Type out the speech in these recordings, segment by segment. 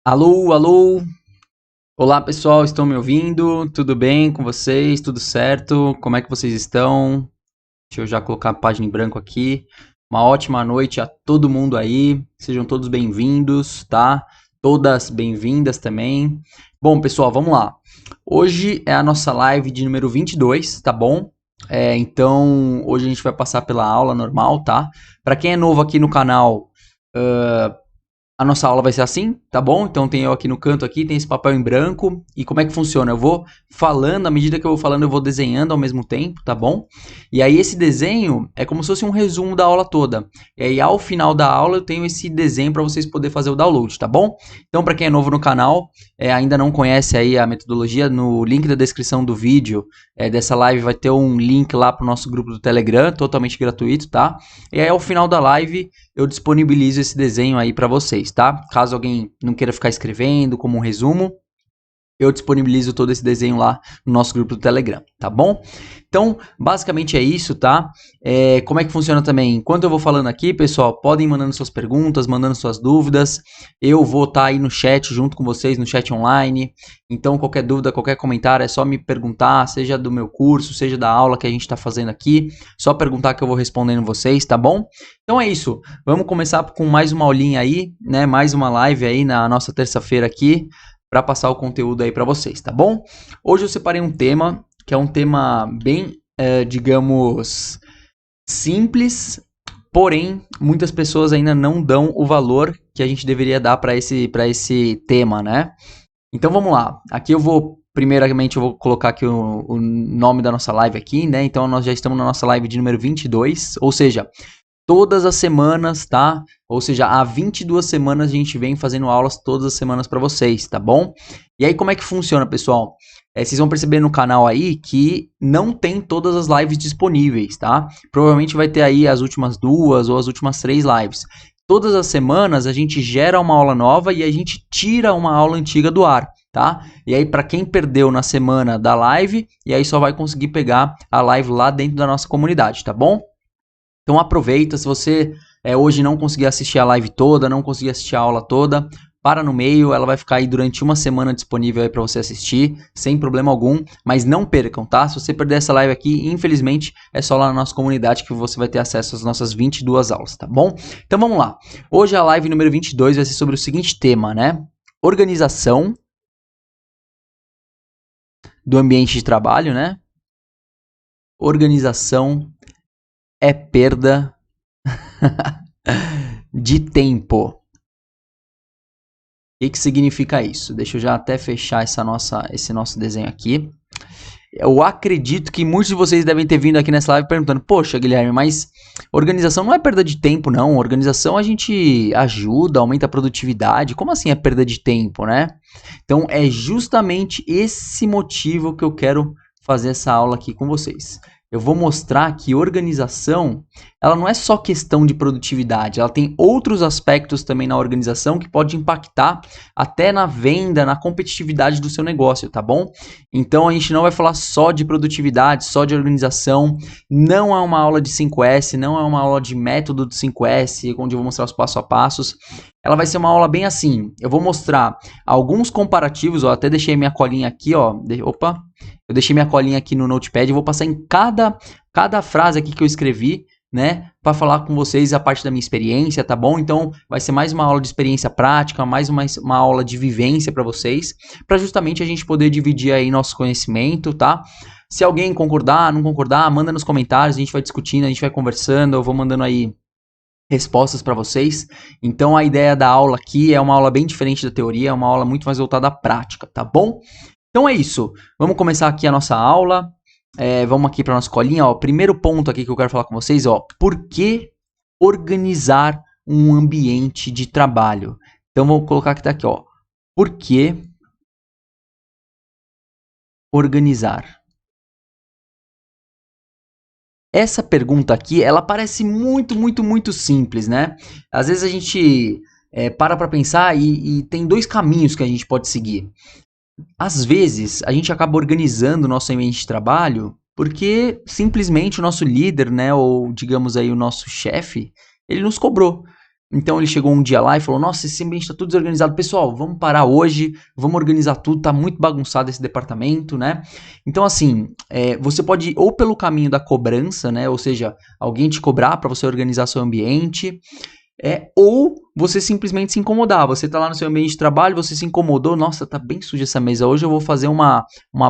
Alô, alô. Olá, pessoal, estão me ouvindo? Tudo bem com vocês? Tudo certo? Como é que vocês estão? Deixa eu já colocar a página em branco aqui. Uma ótima noite a todo mundo aí. Sejam todos bem-vindos, tá? Todas bem-vindas também. Bom, pessoal, vamos lá. Hoje é a nossa live de número 22, tá bom? Então, hoje a gente vai passar pela aula normal, tá? Para quem é novo aqui no canal, a nossa aula vai ser assim, tá bom? Então tem eu aqui no canto aqui, tem esse papel em branco. E como é que funciona? Eu vou falando, à medida que eu vou falando, eu vou desenhando ao mesmo tempo, tá bom? E aí esse desenho é como se fosse um resumo da aula toda. E aí ao final da aula eu tenho esse desenho para vocês poderem fazer o download, tá bom? Então para quem é novo no canal, ainda não conhece aí a metodologia, no link da descrição do vídeo dessa live vai ter um link lá pro nosso grupo do Telegram, totalmente gratuito, tá? E aí ao final da live eu disponibilizo esse desenho aí para vocês, tá? Caso alguém não queira ficar escrevendo como um resumo, eu disponibilizo todo esse desenho lá no nosso grupo do Telegram, tá bom? Então, basicamente é isso, tá? Como é que funciona também? Enquanto eu vou falando aqui, pessoal, podem ir mandando suas perguntas, mandando suas dúvidas. Eu vou estar aí no chat junto com vocês, no chat online. Então, qualquer dúvida, qualquer comentário, é só me perguntar, seja do meu curso, seja da aula que a gente está fazendo aqui. Só perguntar que eu vou respondendo vocês, tá bom? Então é isso. Vamos começar com mais uma aulinha aí, né? Mais uma live aí na nossa terça-feira aqui, para passar o conteúdo aí para vocês, tá bom? Hoje eu separei um tema, que é um tema bem, digamos, simples, porém, muitas pessoas ainda não dão o valor que a gente deveria dar para esse tema, né? Então vamos lá. Aqui primeiramente eu vou colocar aqui o nome da nossa live aqui, né? Então nós já estamos na nossa live de número 22, ou seja, todas as semanas, tá? Ou seja, há 22 semanas a gente vem fazendo aulas todas as semanas para vocês, tá bom? E aí como é que funciona, pessoal? Vocês vão perceber no canal aí que não tem todas as lives disponíveis, tá? Provavelmente vai ter aí as últimas 2 ou as últimas 3 lives. Todas as semanas a gente gera uma aula nova e a gente tira uma aula antiga do ar, tá? E aí para quem perdeu na semana da live, e aí só vai conseguir pegar a live lá dentro da nossa comunidade, tá bom? Então aproveita, se você hoje não conseguir assistir a live toda, não conseguir assistir a aula toda, para no meio, ela vai ficar aí durante uma semana disponível aí para você assistir, sem problema algum, mas não percam, tá? Se você perder essa live aqui, infelizmente, é só lá na nossa comunidade que você vai ter acesso às nossas 22 aulas, tá bom? Então vamos lá. Hoje a live número 22 vai ser sobre o seguinte tema, né? Organização do ambiente de trabalho, né? Organização é perda de tempo. O que significa isso? Deixa eu já até fechar esse nosso desenho aqui. Eu acredito que muitos de vocês devem ter vindo aqui nessa live perguntando: poxa, Guilherme, mas organização não é perda de tempo, não. Organização a gente ajuda, aumenta a produtividade. Como assim é perda de tempo, né? Então é justamente esse motivo que eu quero fazer essa aula aqui com vocês. Eu vou mostrar que organização, ela não é só questão de produtividade, ela tem outros aspectos também na organização que pode impactar até na venda, na competitividade do seu negócio, tá bom? Então a gente não vai falar só de produtividade, só de organização, não é uma aula de 5S, não é uma aula de método de 5S, onde eu vou mostrar os passo a passos. Ela vai ser uma aula bem assim, eu vou mostrar alguns comparativos, ó, até deixei minha colinha aqui, ó, eu deixei minha colinha aqui no Notepad e vou passar em cada frase aqui que eu escrevi, né, para falar com vocês a parte da minha experiência, tá bom? Então vai ser mais uma aula de experiência prática, mais uma aula de vivência para vocês, para justamente a gente poder dividir aí nosso conhecimento, tá? Se alguém concordar, não concordar, manda nos comentários, a gente vai discutindo, a gente vai conversando, eu vou mandando aí respostas para vocês. Então a ideia da aula aqui é uma aula bem diferente da teoria, é uma aula muito mais voltada à prática, tá bom? Então é isso, vamos começar aqui a nossa aula, vamos aqui para a nossa colinha, ó. Primeiro ponto aqui que eu quero falar com vocês, ó, por que organizar um ambiente de trabalho? Então vou colocar que tá aqui, ó, por que organizar? Essa pergunta aqui, ela parece muito simples, né? Às vezes a gente para pensar e tem dois caminhos que a gente pode seguir. Às vezes, a gente acaba organizando o nosso ambiente de trabalho porque simplesmente o nosso líder, né, ou digamos aí o nosso chefe, ele nos cobrou. Então ele chegou um dia lá e falou, nossa, esse ambiente está tudo desorganizado. Pessoal, vamos parar hoje, vamos organizar tudo, tá muito bagunçado esse departamento, né? Então assim, você pode ir ou pelo caminho da cobrança, né? Ou seja, alguém te cobrar para você organizar seu ambiente, ou você simplesmente se incomodar. Você tá lá no seu ambiente de trabalho, você se incomodou, nossa, tá bem suja essa mesa, hoje eu vou fazer uma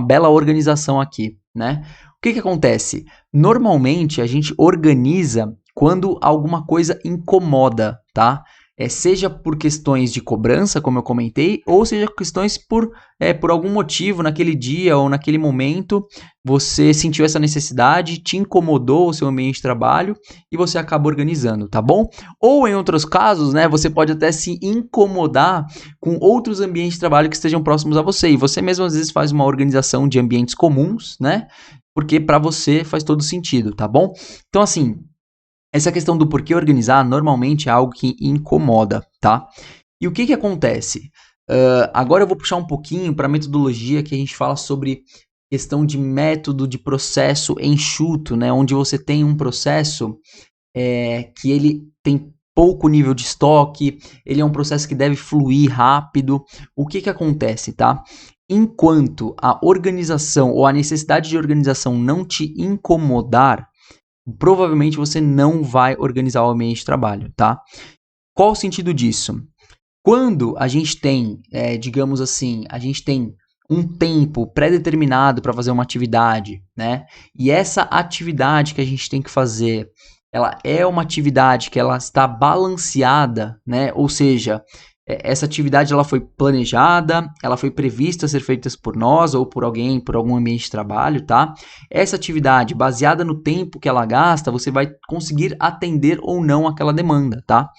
bela organização aqui, né? O que acontece? Normalmente a gente organiza quando alguma coisa incomoda, tá? Seja por questões de cobrança, como eu comentei, ou seja questões por algum motivo naquele dia ou naquele momento você sentiu essa necessidade, te incomodou o seu ambiente de trabalho e você acaba organizando, tá bom? Ou em outros casos, né, você pode até se incomodar com outros ambientes de trabalho que estejam próximos a você e você mesmo às vezes faz uma organização de ambientes comuns, né? Porque para você faz todo sentido, tá bom? Então assim, essa questão do porquê organizar normalmente é algo que incomoda, tá? E o que acontece? Agora eu vou puxar um pouquinho para a metodologia que a gente fala sobre questão de método de processo enxuto, né? Onde você tem um processo que ele tem pouco nível de estoque, ele é um processo que deve fluir rápido. O que acontece, tá? Enquanto a organização ou a necessidade de organização não te incomodar, provavelmente você não vai organizar o ambiente de trabalho, tá? Qual o sentido disso? Quando a gente tem, digamos assim, a gente tem um tempo pré-determinado para fazer uma atividade, né? E essa atividade que a gente tem que fazer, ela é uma atividade que ela está balanceada, né? Ou seja, essa atividade ela foi planejada, ela foi prevista a ser feita por nós ou por alguém, por algum ambiente de trabalho, tá? Essa atividade, baseada no tempo que ela gasta, você vai conseguir atender ou não aquela demanda, tá?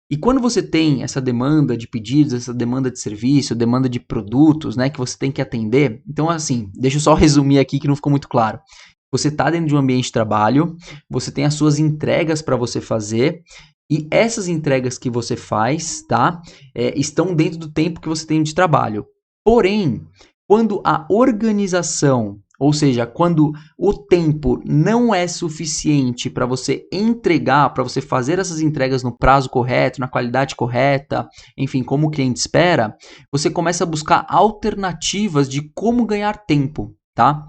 E quando você tem essa demanda de pedidos, essa demanda de serviço, demanda de produtos, né, que você tem que atender, então assim, deixa eu só resumir aqui que não ficou muito claro. Você está dentro de um ambiente de trabalho, você tem as suas entregas para você fazer, e essas entregas que você faz, tá, estão dentro do tempo que você tem de trabalho. Porém, quando a organização, ou seja, quando o tempo não é suficiente para você entregar, para você fazer essas entregas no prazo correto, na qualidade correta, enfim, como o cliente espera, você começa a buscar alternativas de como ganhar tempo, tá?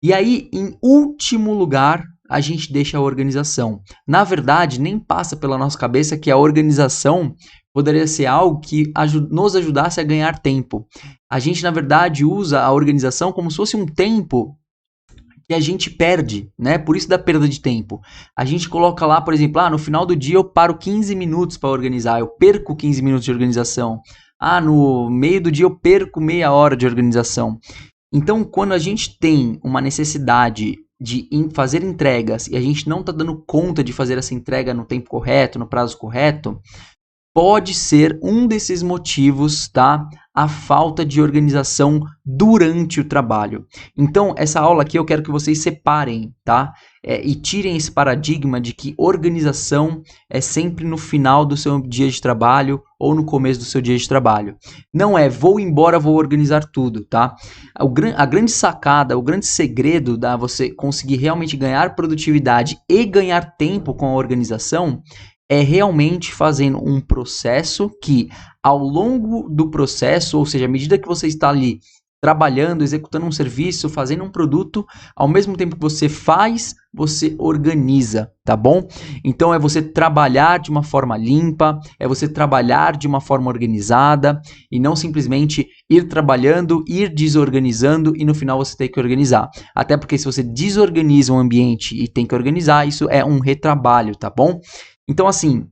E aí, em último lugar, a gente deixa a organização. Na verdade, nem passa pela nossa cabeça que a organização poderia ser algo que nos ajudasse a ganhar tempo. A gente, na verdade, usa a organização como se fosse um tempo que a gente perde, né? Por isso da perda de tempo. A gente coloca lá, por exemplo, no final do dia eu paro 15 minutos para organizar, eu perco 15 minutos de organização. No meio do dia eu perco meia hora de organização. Então, quando a gente tem uma necessidade de fazer entregas e a gente não está dando conta de fazer essa entrega no tempo correto, no prazo correto, pode ser um desses motivos, tá? A falta de organização durante o trabalho. Então, essa aula aqui eu quero que vocês separem, tá? E tirem esse paradigma de que organização é sempre no final do seu dia de trabalho ou no começo do seu dia de trabalho. Não é, vou embora, vou organizar tudo, tá? A grande sacada, o grande segredo da você conseguir realmente ganhar produtividade e ganhar tempo com a organização é realmente fazendo um processo que, ao longo do processo, ou seja, à medida que você está ali trabalhando, executando um serviço, fazendo um produto, ao mesmo tempo que você faz, você organiza, tá bom? Então é você trabalhar de uma forma limpa, é você trabalhar de uma forma organizada e não simplesmente ir trabalhando, ir desorganizando e no final você tem que organizar. Até porque se você desorganiza um ambiente e tem que organizar, isso é um retrabalho, tá bom? Então, assim,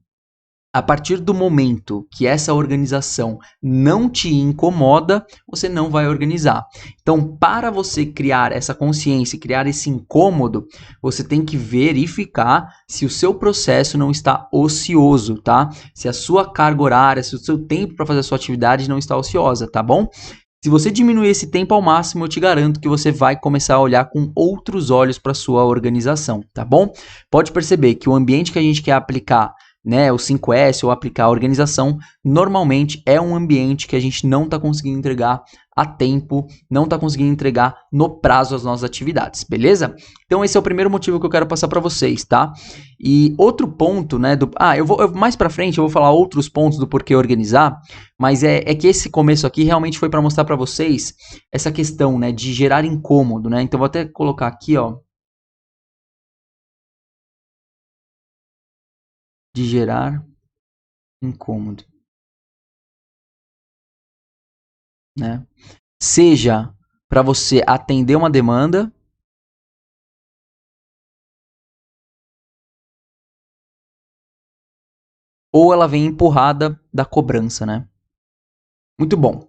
a partir do momento que essa organização não te incomoda, você não vai organizar. Então, para você criar essa consciência, criar esse incômodo, você tem que verificar se o seu processo não está ocioso, tá? Se a sua carga horária, se o seu tempo para fazer a sua atividade não está ociosa, tá bom? Se você diminuir esse tempo ao máximo, eu te garanto que você vai começar a olhar com outros olhos para a sua organização, tá bom? Pode perceber que o ambiente que a gente quer aplicar né, o 5S ou aplicar a organização, normalmente é um ambiente que a gente não está conseguindo entregar a tempo, não está conseguindo entregar no prazo as nossas atividades, beleza? Então esse é o primeiro motivo que eu quero passar para vocês, tá? E outro ponto, né, mais para frente eu vou falar outros pontos do porquê organizar, mas é que esse começo aqui realmente foi para mostrar para vocês essa questão, né, de gerar incômodo, né? Então vou até colocar aqui, ó, de gerar incômodo, né? Seja para você atender uma demanda, ou ela vem empurrada da cobrança, né? Muito bom.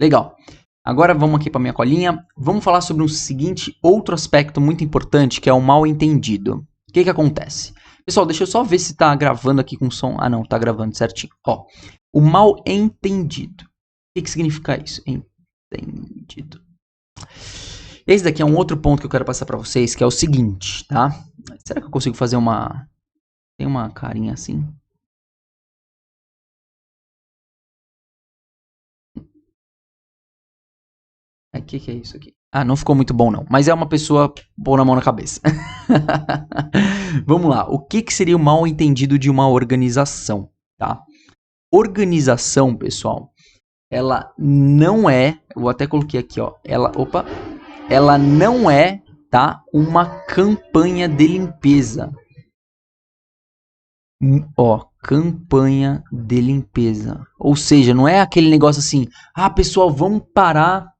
Legal. Agora vamos aqui para minha colinha. Vamos falar sobre um seguinte outro aspecto muito importante, que é o mal entendido. O que acontece? Pessoal, deixa eu só ver se tá gravando aqui com som. Ah, não, tá gravando certinho. Ó, o mal entendido. O que significa isso? Entendido. Esse daqui é um outro ponto que eu quero passar para vocês, que é o seguinte, tá? Será que eu consigo fazer uma... Tem uma carinha assim? O que é isso aqui? Ah, não ficou muito bom não, mas é uma pessoa pôr a mão na cabeça. Vamos lá, o que seria o mal entendido de uma organização, tá? Organização, pessoal, ela não é, eu vou até coloquei aqui, ó, ela não é, tá, uma campanha de limpeza. Ó, campanha de limpeza. Ou seja, não é aquele negócio assim, ah, pessoal, vamos parar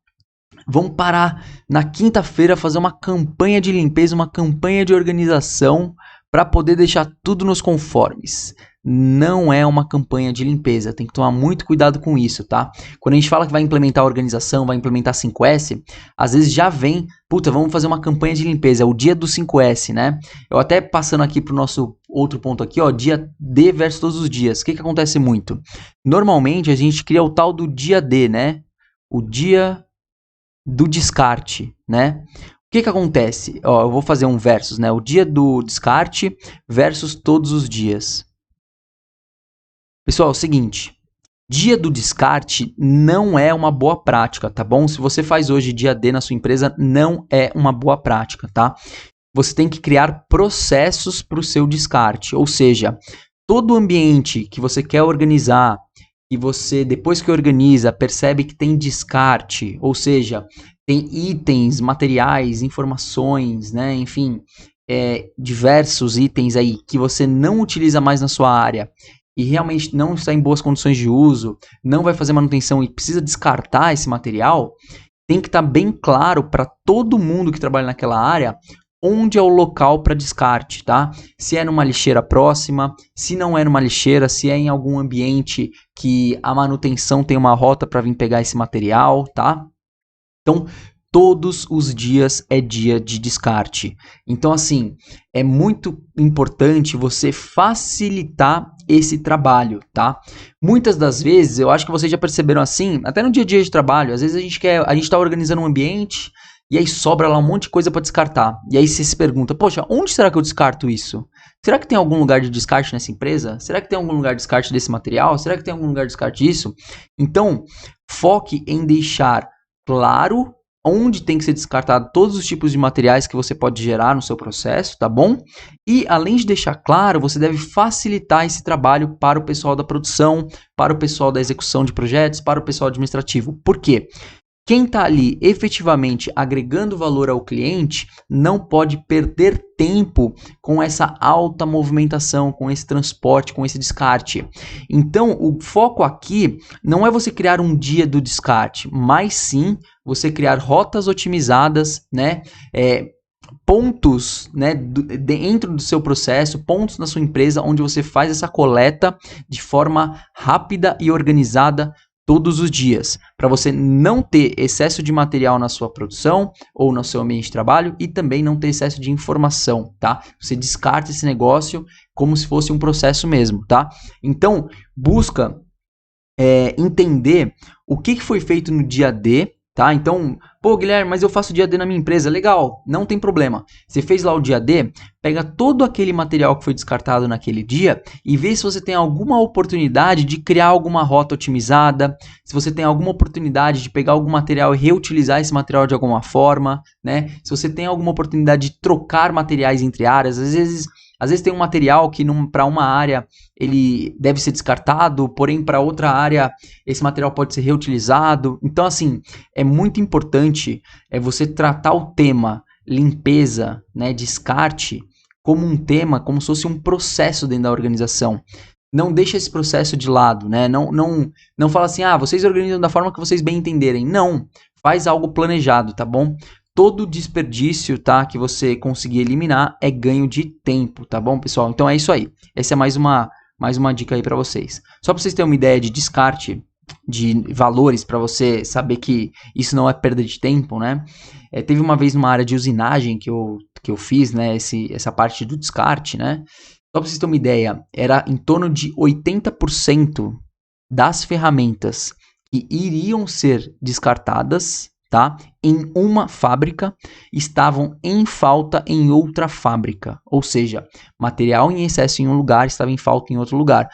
na quinta-feira fazer uma campanha de limpeza, uma campanha de organização para poder deixar tudo nos conformes. Não é uma campanha de limpeza, tem que tomar muito cuidado com isso, tá? Quando a gente fala que vai implementar a organização, vai implementar 5S, às vezes já vem, puta, vamos fazer uma campanha de limpeza, é o dia do 5S, né? Eu até passando aqui pro nosso outro ponto aqui, ó, dia D versus todos os dias. O que acontece muito? Normalmente a gente cria o tal do dia D, né? O dia do descarte, né? O que acontece? Ó, eu vou fazer um versus, né? O dia do descarte versus todos os dias. Pessoal, é o seguinte, dia do descarte não é uma boa prática, tá bom? Se você faz hoje dia D na sua empresa, não é uma boa prática, tá? Você tem que criar processos para o seu descarte, ou seja, todo o ambiente que você quer organizar, e você, depois que organiza, percebe que tem descarte, ou seja, tem itens, materiais, informações, né? Enfim, diversos itens aí que você não utiliza mais na sua área e realmente não está em boas condições de uso, não vai fazer manutenção e precisa descartar esse material, tem que estar bem claro para todo mundo que trabalha naquela área onde é o local para descarte, tá? Se é numa lixeira próxima, se não é numa lixeira, se é em algum ambiente que a manutenção tem uma rota para vir pegar esse material, tá? Então, todos os dias é dia de descarte. Então, assim, é muito importante você facilitar esse trabalho, tá? Muitas das vezes, eu acho que vocês já perceberam assim, até no dia a dia de trabalho, às vezes a gente está organizando um ambiente e aí sobra lá um monte de coisa para descartar. E aí você se pergunta, poxa, onde será que eu descarto isso? Será que tem algum lugar de descarte nessa empresa? Será que tem algum lugar de descarte desse material? Será que tem algum lugar de descarte disso? Então, foque em deixar claro onde tem que ser descartado todos os tipos de materiais que você pode gerar no seu processo, tá bom? E além de deixar claro, você deve facilitar esse trabalho para o pessoal da produção, para o pessoal da execução de projetos, para o pessoal administrativo. Por quê? Quem está ali efetivamente agregando valor ao cliente não pode perder tempo com essa alta movimentação, com esse transporte, com esse descarte. Então, o foco aqui não é você criar um dia do descarte, mas sim você criar rotas otimizadas, né? Pontos, né, dentro do seu processo, pontos na sua empresa onde você faz essa coleta de forma rápida e organizada todos os dias, para você não ter excesso de material na sua produção ou no seu ambiente de trabalho e também não ter excesso de informação, tá? Você descarta esse negócio como se fosse um processo mesmo, tá? Então, busca entender o que foi feito no dia D, Tá? Então, pô, Guilherme, mas eu faço dia D na minha empresa. Legal, não tem problema. Você fez lá o dia D, pega todo aquele material que foi descartado naquele dia e vê se você tem alguma oportunidade de criar alguma rota otimizada, se você tem alguma oportunidade de pegar algum material e reutilizar esse material de alguma forma, né? Se você tem alguma oportunidade de trocar materiais entre áreas, às vezes tem um material que para uma área ele deve ser descartado, porém para outra área esse material pode ser reutilizado. Então, assim, é muito importante você tratar o tema limpeza, né, descarte, como um tema, como se fosse um processo dentro da organização. Não deixa esse processo de lado, né? Não fala assim, vocês organizam da forma que vocês bem entenderem. Não, faz algo planejado, tá bom? Todo desperdício, tá, que você conseguir eliminar é ganho de tempo, tá bom, pessoal? Então é isso aí. Essa é mais uma dica aí para vocês. Só para vocês terem uma ideia de descarte de valores, para você saber que isso não é perda de tempo, né? Teve uma vez numa área de usinagem que eu fiz, né, essa parte do descarte, né? Só para vocês terem uma ideia, era em torno de 80% das ferramentas que iriam ser descartadas, tá, em uma fábrica, estavam em falta em outra fábrica. Ou seja, material em excesso em um lugar estava em falta em outro lugar.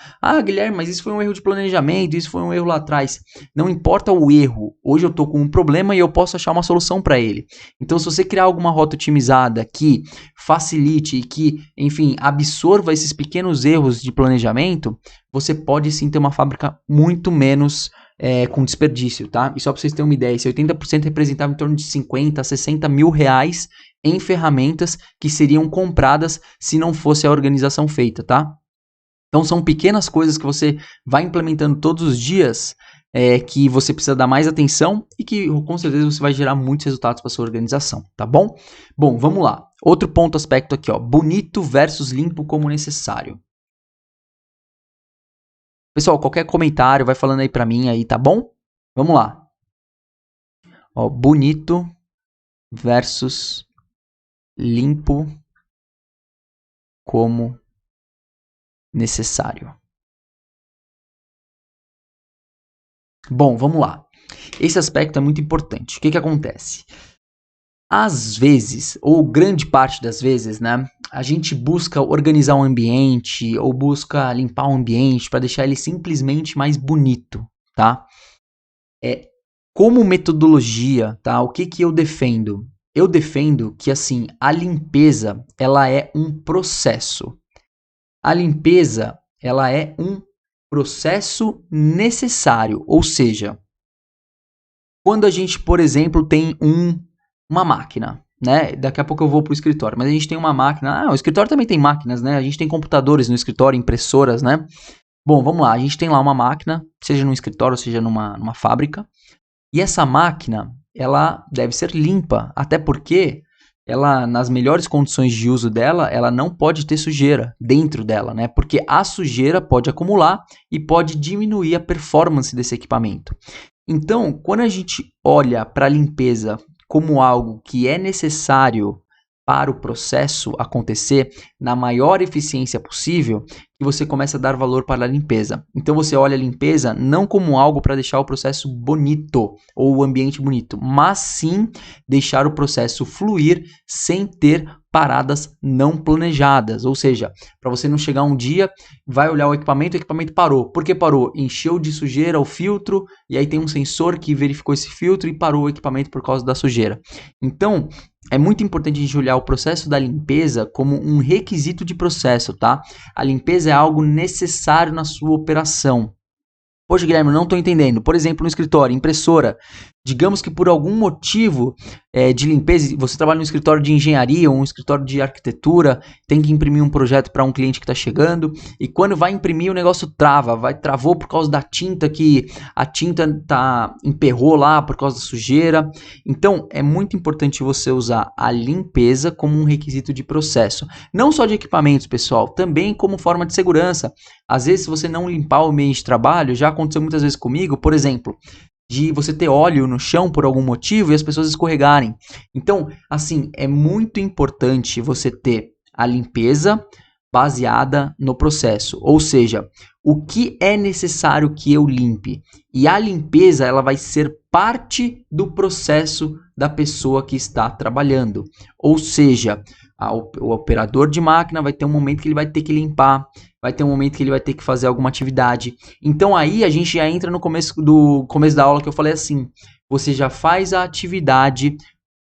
Guilherme, mas isso foi um erro de planejamento, isso foi um erro lá atrás. Não importa o erro, hoje eu estou com um problema e eu posso achar uma solução para ele. Então, se você criar alguma rota otimizada que facilite e que, enfim, absorva esses pequenos erros de planejamento, você pode sim ter uma fábrica muito menos com desperdício, tá? E só para vocês terem uma ideia, esse 80% representava em torno de 50 a 60 mil reais em ferramentas que seriam compradas se não fosse a organização feita, tá? Então são pequenas coisas que você vai implementando todos os dias que você precisa dar mais atenção e que com certeza você vai gerar muitos resultados para sua organização, tá bom? Bom, vamos lá. Outro aspecto aqui, ó, bonito versus limpo como necessário. Pessoal, qualquer comentário, vai falando aí pra mim aí, tá bom? Vamos lá. Ó, bonito versus limpo como necessário. Bom, vamos lá. Esse aspecto é muito importante. O que acontece? Às vezes, ou grande parte das vezes, né, a gente busca organizar um ambiente ou busca limpar o ambiente para deixar ele simplesmente mais bonito, tá? Como metodologia, tá? O que eu defendo? Eu defendo que, assim, a limpeza, ela é um processo. A limpeza, ela é um processo necessário, ou seja, quando a gente, por exemplo, tem uma máquina, né? Daqui a pouco eu vou pro escritório, mas a gente tem uma máquina. O escritório também tem máquinas, né? A gente tem computadores no escritório, impressoras, né? Bom, vamos lá. A gente tem lá uma máquina, seja num escritório, seja numa fábrica. E essa máquina, ela deve ser limpa, até porque ela, nas melhores condições de uso dela, ela não pode ter sujeira dentro dela, né? Porque a sujeira pode acumular e pode diminuir a performance desse equipamento. Então, quando a gente olha para a limpeza como algo que é necessário para o processo acontecer na maior eficiência possível, que você começa a dar valor para a limpeza. Então você olha a limpeza não como algo para deixar o processo bonito ou o ambiente bonito, mas sim deixar o processo fluir sem ter paradas não planejadas. Ou seja, para você não chegar um dia, vai olhar o equipamento parou. Por que parou? Encheu de sujeira o filtro e aí tem um sensor que verificou esse filtro e parou o equipamento por causa da sujeira. Então, é muito importante a gente olhar o processo da limpeza como um requisito de processo, tá? A limpeza é algo necessário na sua operação. Poxa, Guilherme, eu não estou entendendo. Por exemplo, no escritório, impressora. Digamos que por algum motivo de limpeza, você trabalha no escritório de engenharia ou um escritório de arquitetura, tem que imprimir um projeto para um cliente que está chegando, e quando vai imprimir o negócio travou por causa da tinta, que a tinta emperrou lá por causa da sujeira. Então, é muito importante você usar a limpeza como um requisito de processo. Não só de equipamentos, pessoal, também como forma de segurança. Às vezes, se você não limpar o ambiente de trabalho, já aconteceu muitas vezes comigo, por exemplo, de você ter óleo no chão por algum motivo e as pessoas escorregarem. Então, assim, é muito importante você ter a limpeza baseada no processo. Ou seja, o que é necessário que eu limpe? E a limpeza, ela vai ser parte do processo da pessoa que está trabalhando. Ou seja, o operador de máquina vai ter um momento que ele vai ter que limpar, vai ter um momento que ele vai ter que fazer alguma atividade. Então aí a gente já entra no começo da aula que eu falei assim, você já faz a atividade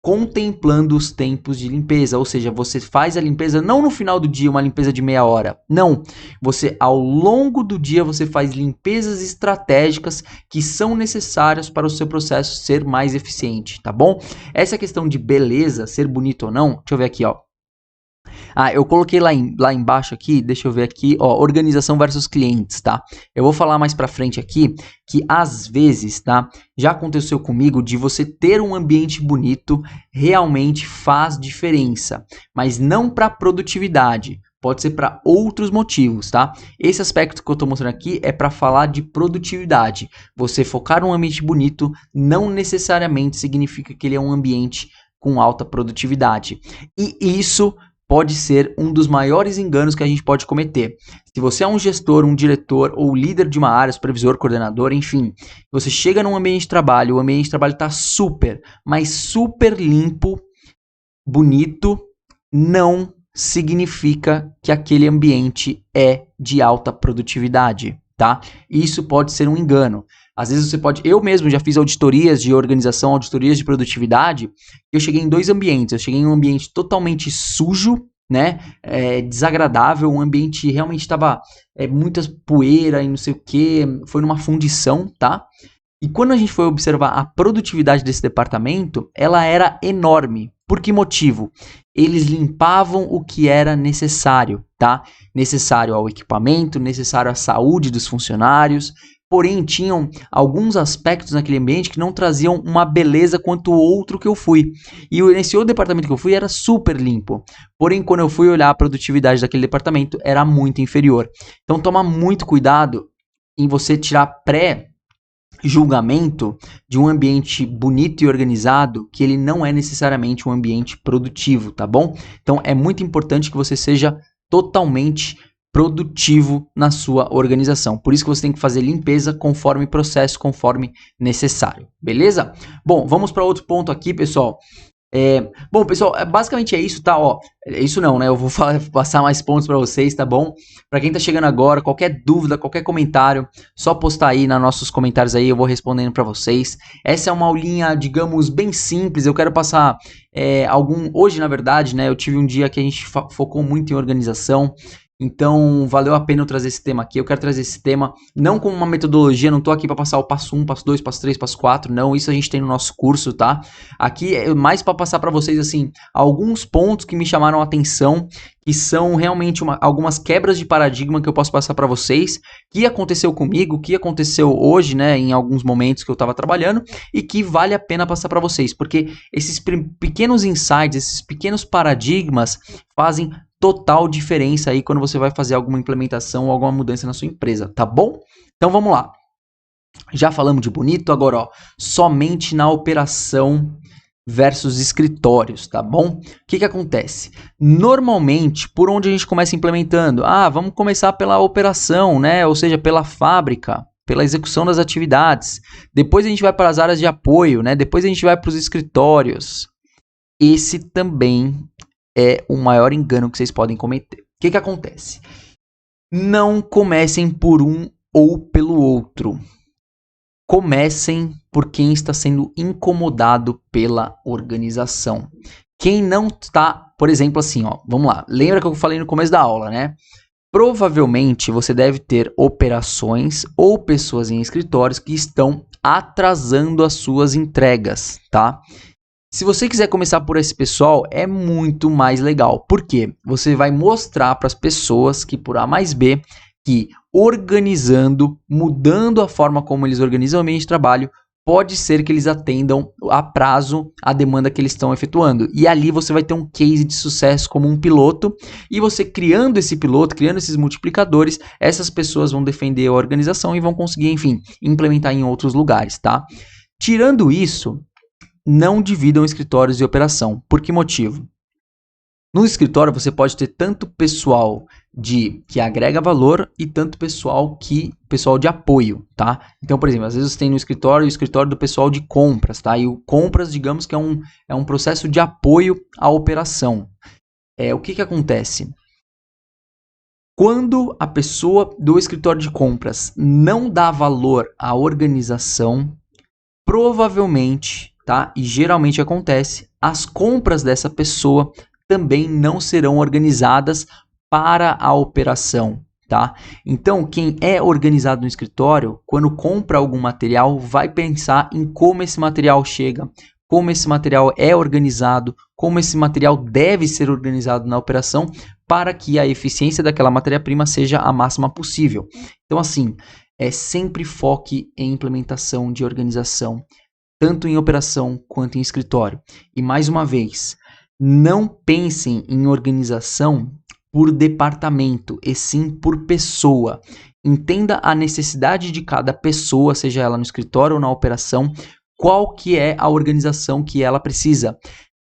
contemplando os tempos de limpeza, ou seja, você faz a limpeza não no final do dia, uma limpeza de meia hora, não, você ao longo do dia você faz limpezas estratégicas que são necessárias para o seu processo ser mais eficiente, tá bom? Essa questão de beleza, ser bonito ou não, deixa eu ver aqui, ó. Eu coloquei lá embaixo aqui, deixa eu ver aqui, ó, organização versus clientes, tá? Eu vou falar mais pra frente aqui que às vezes, tá? Já aconteceu comigo de você ter um ambiente bonito realmente faz diferença, mas não para produtividade. Pode ser para outros motivos, tá? Esse aspecto que eu estou mostrando aqui é para falar de produtividade. Você focar num ambiente bonito não necessariamente significa que ele é um ambiente com alta produtividade. E isso pode ser um dos maiores enganos que a gente pode cometer. Se você é um gestor, um diretor ou líder de uma área, supervisor, coordenador, enfim, você chega num ambiente de trabalho, o ambiente de trabalho está super, mas super limpo, bonito, não significa que aquele ambiente é de alta produtividade, tá? Isso pode ser um engano. Às vezes você pode... Eu mesmo já fiz auditorias de organização, auditorias de produtividade. Eu cheguei em 2 ambientes. Eu cheguei em um ambiente totalmente sujo, né? Desagradável. Um ambiente realmente estava muita poeira e não sei o que. Foi numa fundição, tá? E quando a gente foi observar a produtividade desse departamento, ela era enorme. Por que motivo? Eles limpavam o que era necessário, tá? Necessário ao equipamento, necessário à saúde dos funcionários. Porém, tinham alguns aspectos naquele ambiente que não traziam uma beleza quanto o outro que eu fui. E nesse outro departamento que eu fui era super limpo. Porém, quando eu fui olhar a produtividade daquele departamento, era muito inferior. Então, toma muito cuidado em você tirar pré-julgamento de um ambiente bonito e organizado, que ele não é necessariamente um ambiente produtivo, tá bom? Então, é muito importante que você seja totalmente produtivo na sua organização. Por isso que você tem que fazer limpeza conforme processo, conforme necessário. Beleza? Bom, vamos para outro ponto aqui, pessoal. Bom, pessoal, basicamente é isso, tá? Ó, isso não, né? Eu vou passar mais pontos para vocês, tá bom? Para quem tá chegando agora, qualquer dúvida, qualquer comentário, só postar aí nos nossos comentários aí, eu vou respondendo para vocês. Essa é uma aulinha, digamos, bem simples. Eu quero passar hoje, na verdade, né? Eu tive um dia que a gente focou muito em organização. Então, valeu a pena eu trazer esse tema aqui. Eu quero trazer esse tema não como uma metodologia, não estou aqui para passar o passo 1, passo 2, passo 3, passo 4, não. Isso a gente tem no nosso curso, tá? Aqui é mais para passar para vocês, assim, alguns pontos que me chamaram a atenção, que são realmente algumas quebras de paradigma que eu posso passar para vocês, que aconteceu comigo, que aconteceu hoje, né, em alguns momentos que eu estava trabalhando, e que vale a pena passar para vocês, porque esses pequenos insights, esses pequenos paradigmas fazem total diferença aí quando você vai fazer alguma implementação ou alguma mudança na sua empresa, tá bom? Então vamos lá. Já falamos de bonito, agora ó, somente na operação versus escritórios, tá bom? O que acontece? Normalmente, por onde a gente começa implementando? Vamos começar pela operação, né? Ou seja, pela fábrica, pela execução das atividades. Depois a gente vai para as áreas de apoio, né? Depois a gente vai para os escritórios. Esse também é o maior engano que vocês podem cometer. O que acontece? Não comecem por um ou pelo outro. Comecem por quem está sendo incomodado pela organização. Quem não está, por exemplo, assim, ó, vamos lá. Lembra que eu falei no começo da aula, né? Provavelmente você deve ter operações ou pessoas em escritórios que estão atrasando as suas entregas, tá? Se você quiser começar por esse pessoal, é muito mais legal. Por quê? Você vai mostrar para as pessoas que por A mais B, que organizando, mudando a forma como eles organizam o ambiente de trabalho, pode ser que eles atendam a prazo a demanda que eles estão efetuando. E ali você vai ter um case de sucesso como um piloto. E você criando esse piloto, criando esses multiplicadores, essas pessoas vão defender a organização e vão conseguir, enfim, implementar em outros lugares, tá? Tirando isso, não dividam escritórios de operação. Por que motivo? No escritório você pode ter tanto pessoal que agrega valor e tanto pessoal de apoio, tá? Então, por exemplo, às vezes você tem no escritório o escritório do pessoal de compras, tá? E o compras, digamos que é um processo de apoio à operação. O que acontece? Quando a pessoa do escritório de compras não dá valor à organização, provavelmente, tá? E geralmente acontece, as compras dessa pessoa também não serão organizadas para a operação, tá? Então, quem é organizado no escritório, quando compra algum material, vai pensar em como esse material chega, como esse material é organizado, como esse material deve ser organizado na operação para que a eficiência daquela matéria-prima seja a máxima possível. Então, assim, sempre foque em implementação de organização, tanto em operação quanto em escritório. E mais uma vez, não pensem em organização por departamento, e sim por pessoa. Entenda a necessidade de cada pessoa, seja ela no escritório ou na operação, qual que é a organização que ela precisa.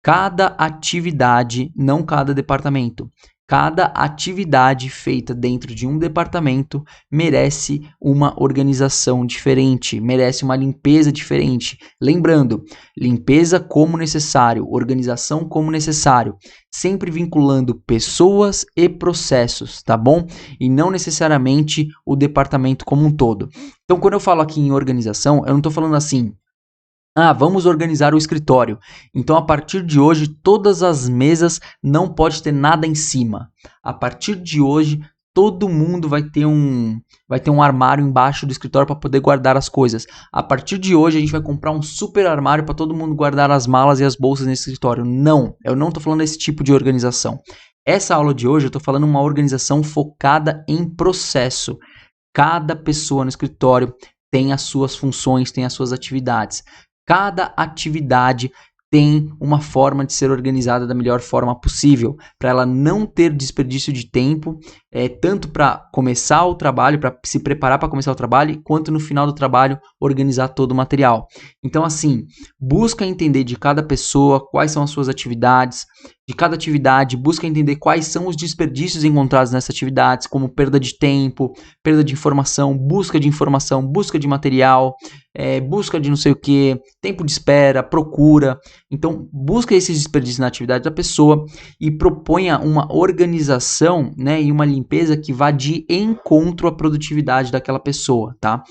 Cada atividade, não cada departamento. Cada atividade feita dentro de um departamento merece uma organização diferente, merece uma limpeza diferente. Lembrando, limpeza como necessário, organização como necessário, sempre vinculando pessoas e processos, tá bom? E não necessariamente o departamento como um todo. Então, quando eu falo aqui em organização, eu não estou falando assim, vamos organizar o escritório. Então, a partir de hoje, todas as mesas não pode ter nada em cima. A partir de hoje, todo mundo vai ter um armário embaixo do escritório para poder guardar as coisas. A partir de hoje, a gente vai comprar um super armário para todo mundo guardar as malas e as bolsas nesse escritório. Não, eu não estou falando desse tipo de organização. Essa aula de hoje, eu estou falando uma organização focada em processo. Cada pessoa no escritório tem as suas funções, tem as suas atividades. Cada atividade tem uma forma de ser organizada da melhor forma possível, para ela não ter desperdício de tempo, tanto para começar o trabalho, para se preparar para começar o trabalho, quanto no final do trabalho organizar todo o material. Então, assim, busca entender de cada pessoa quais são as suas atividades, de cada atividade, busca entender quais são os desperdícios encontrados nessas atividades, como perda de tempo, perda de informação, busca de material, busca de não sei o que, tempo de espera, procura. Então, busca esses desperdícios na atividade da pessoa e proponha uma organização, né, e uma limpeza que vá de encontro à produtividade daquela pessoa, tá?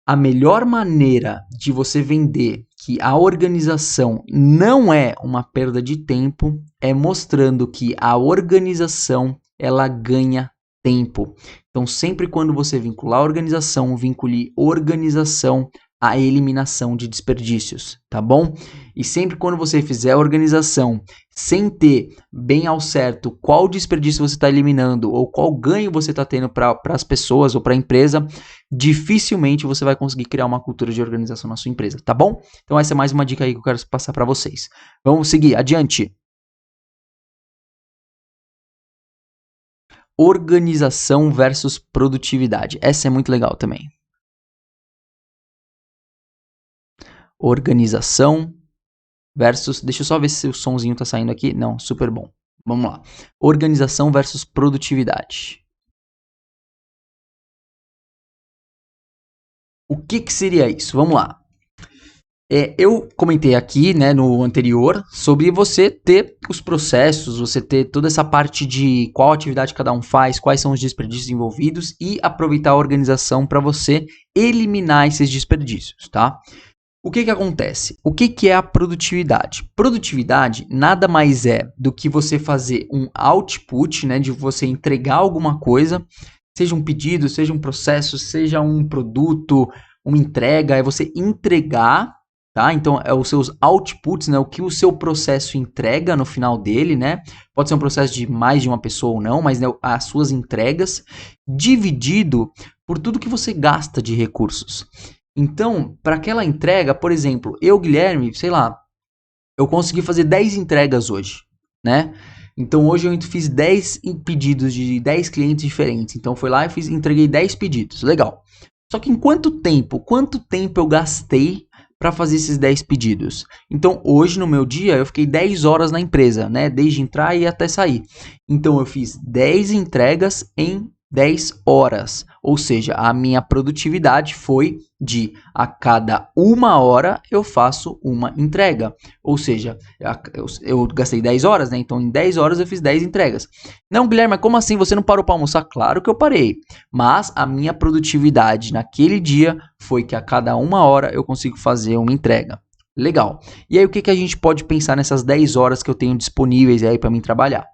A melhor maneira de você vender que a organização não é uma perda de tempo é mostrando que a organização ela ganha tempo. Então, sempre quando você vincular a organização, vincule organização à eliminação de desperdícios, tá bom? E sempre quando você fizer a organização sem ter bem ao certo qual desperdício você está eliminando ou qual ganho você está tendo para as pessoas ou para a empresa, dificilmente você vai conseguir criar uma cultura de organização na sua empresa, tá bom? Então essa é mais uma dica aí que eu quero passar para vocês. Vamos seguir, adiante. Organização versus produtividade. Essa é muito legal também. Organização versus... Deixa eu só ver se o sonzinho tá saindo aqui. Não, super bom. Vamos lá. Organização versus produtividade. O que seria isso? Vamos lá. Eu comentei aqui, né, no anterior, sobre você ter os processos, você ter toda essa parte de qual atividade cada um faz, quais são os desperdícios envolvidos e aproveitar a organização para você eliminar esses desperdícios, tá? O que acontece? O que é a produtividade? Produtividade nada mais é do que você fazer um output, né, de você entregar alguma coisa, seja um pedido, seja um processo, seja um produto, uma entrega, é você entregar, tá? Então, é os seus outputs, né, o que o seu processo entrega no final dele, né? Pode ser um processo de mais de uma pessoa ou não, mas né, as suas entregas, dividido por tudo que você gasta de recursos. Então, para aquela entrega, por exemplo, eu, Guilherme, sei lá, eu consegui fazer 10 entregas hoje, né? Então, hoje eu fiz 10 pedidos de 10 clientes diferentes. Então, foi lá e entreguei 10 pedidos. Legal. Só que em quanto tempo eu gastei para fazer esses 10 pedidos. Então, hoje no meu dia, eu fiquei 10 horas na empresa, né? Desde entrar e até sair. Então, eu fiz 10 entregas em 10 horas. Ou seja, a minha produtividade foi de a cada 1 hora eu faço uma entrega. Ou seja, eu gastei 10 horas, né? Então, em 10 horas eu fiz 10 entregas. Não, Guilherme, mas como assim? Você não parou para almoçar? Claro que eu parei. Mas a minha produtividade naquele dia foi que a cada 1 hora eu consigo fazer uma entrega. Legal. E aí, o que a gente pode pensar nessas 10 horas que eu tenho disponíveis aí para mim trabalhar?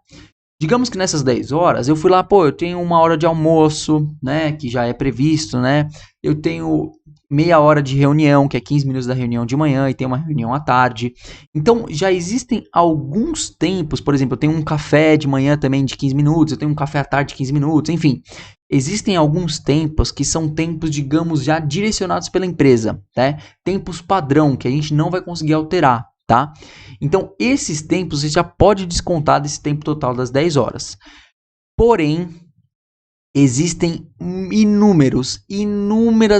Digamos que nessas 10 horas eu fui lá, eu tenho 1 hora de almoço, né, que já é previsto, né? Eu tenho meia hora de reunião, que é 15 minutos da reunião de manhã e tem uma reunião à tarde. Então, já existem alguns tempos, por exemplo, eu tenho um café de manhã também de 15 minutos, eu tenho um café à tarde de 15 minutos, enfim. Existem alguns tempos que são tempos, digamos, já direcionados pela empresa, né? Tempos padrão, que a gente não vai conseguir alterar. Tá? Então, esses tempos você já pode descontar desse tempo total das 10 horas. Porém, existem inúmeras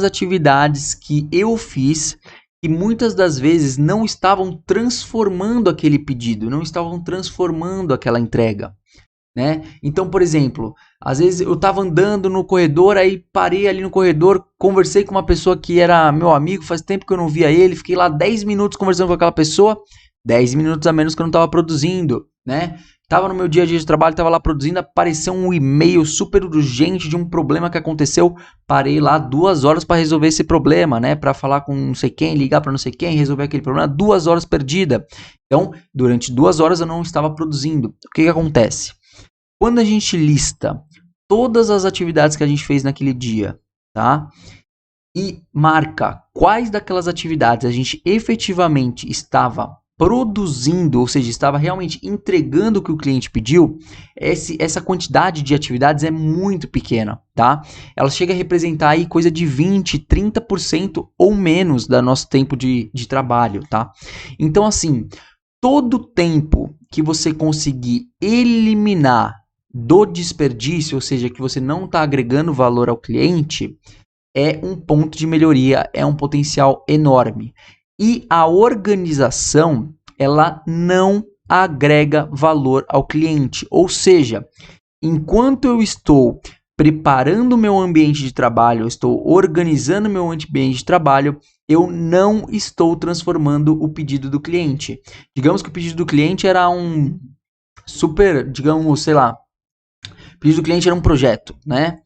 atividades que eu fiz e muitas das vezes não estavam transformando aquele pedido, não estavam transformando aquela entrega. Né? Então, por exemplo, às vezes eu estava andando no corredor, aí parei ali no corredor, conversei com uma pessoa que era meu amigo, faz tempo que eu não via ele, fiquei lá 10 minutos conversando com aquela pessoa, 10 minutos a menos que eu não estava produzindo, né? Tava no meu dia a dia de trabalho, tava lá produzindo, apareceu um e-mail super urgente de um problema que aconteceu, parei lá 2 horas para resolver esse problema, né? Para falar com não sei quem, ligar para não sei quem, resolver aquele problema, 2 horas perdida. Então, durante 2 horas eu não estava produzindo. O que acontece? Quando a gente lista todas as atividades que a gente fez naquele dia, tá? E marca quais daquelas atividades a gente efetivamente estava produzindo, ou seja, estava realmente entregando o que o cliente pediu, essa quantidade de atividades é muito pequena, tá? Ela chega a representar aí coisa de 20, 30% ou menos do nosso tempo de trabalho, tá? Então, assim, todo tempo que você conseguir eliminar do desperdício, ou seja, que você não está agregando valor ao cliente, é um ponto de melhoria, é um potencial enorme. E a organização, ela não agrega valor ao cliente. Ou seja, enquanto eu estou preparando o meu ambiente de trabalho, eu estou organizando o meu ambiente de trabalho, eu não estou transformando o pedido do cliente. Digamos que o pedido do cliente era um super, digamos, sei lá, o pedido do cliente era um projeto, né?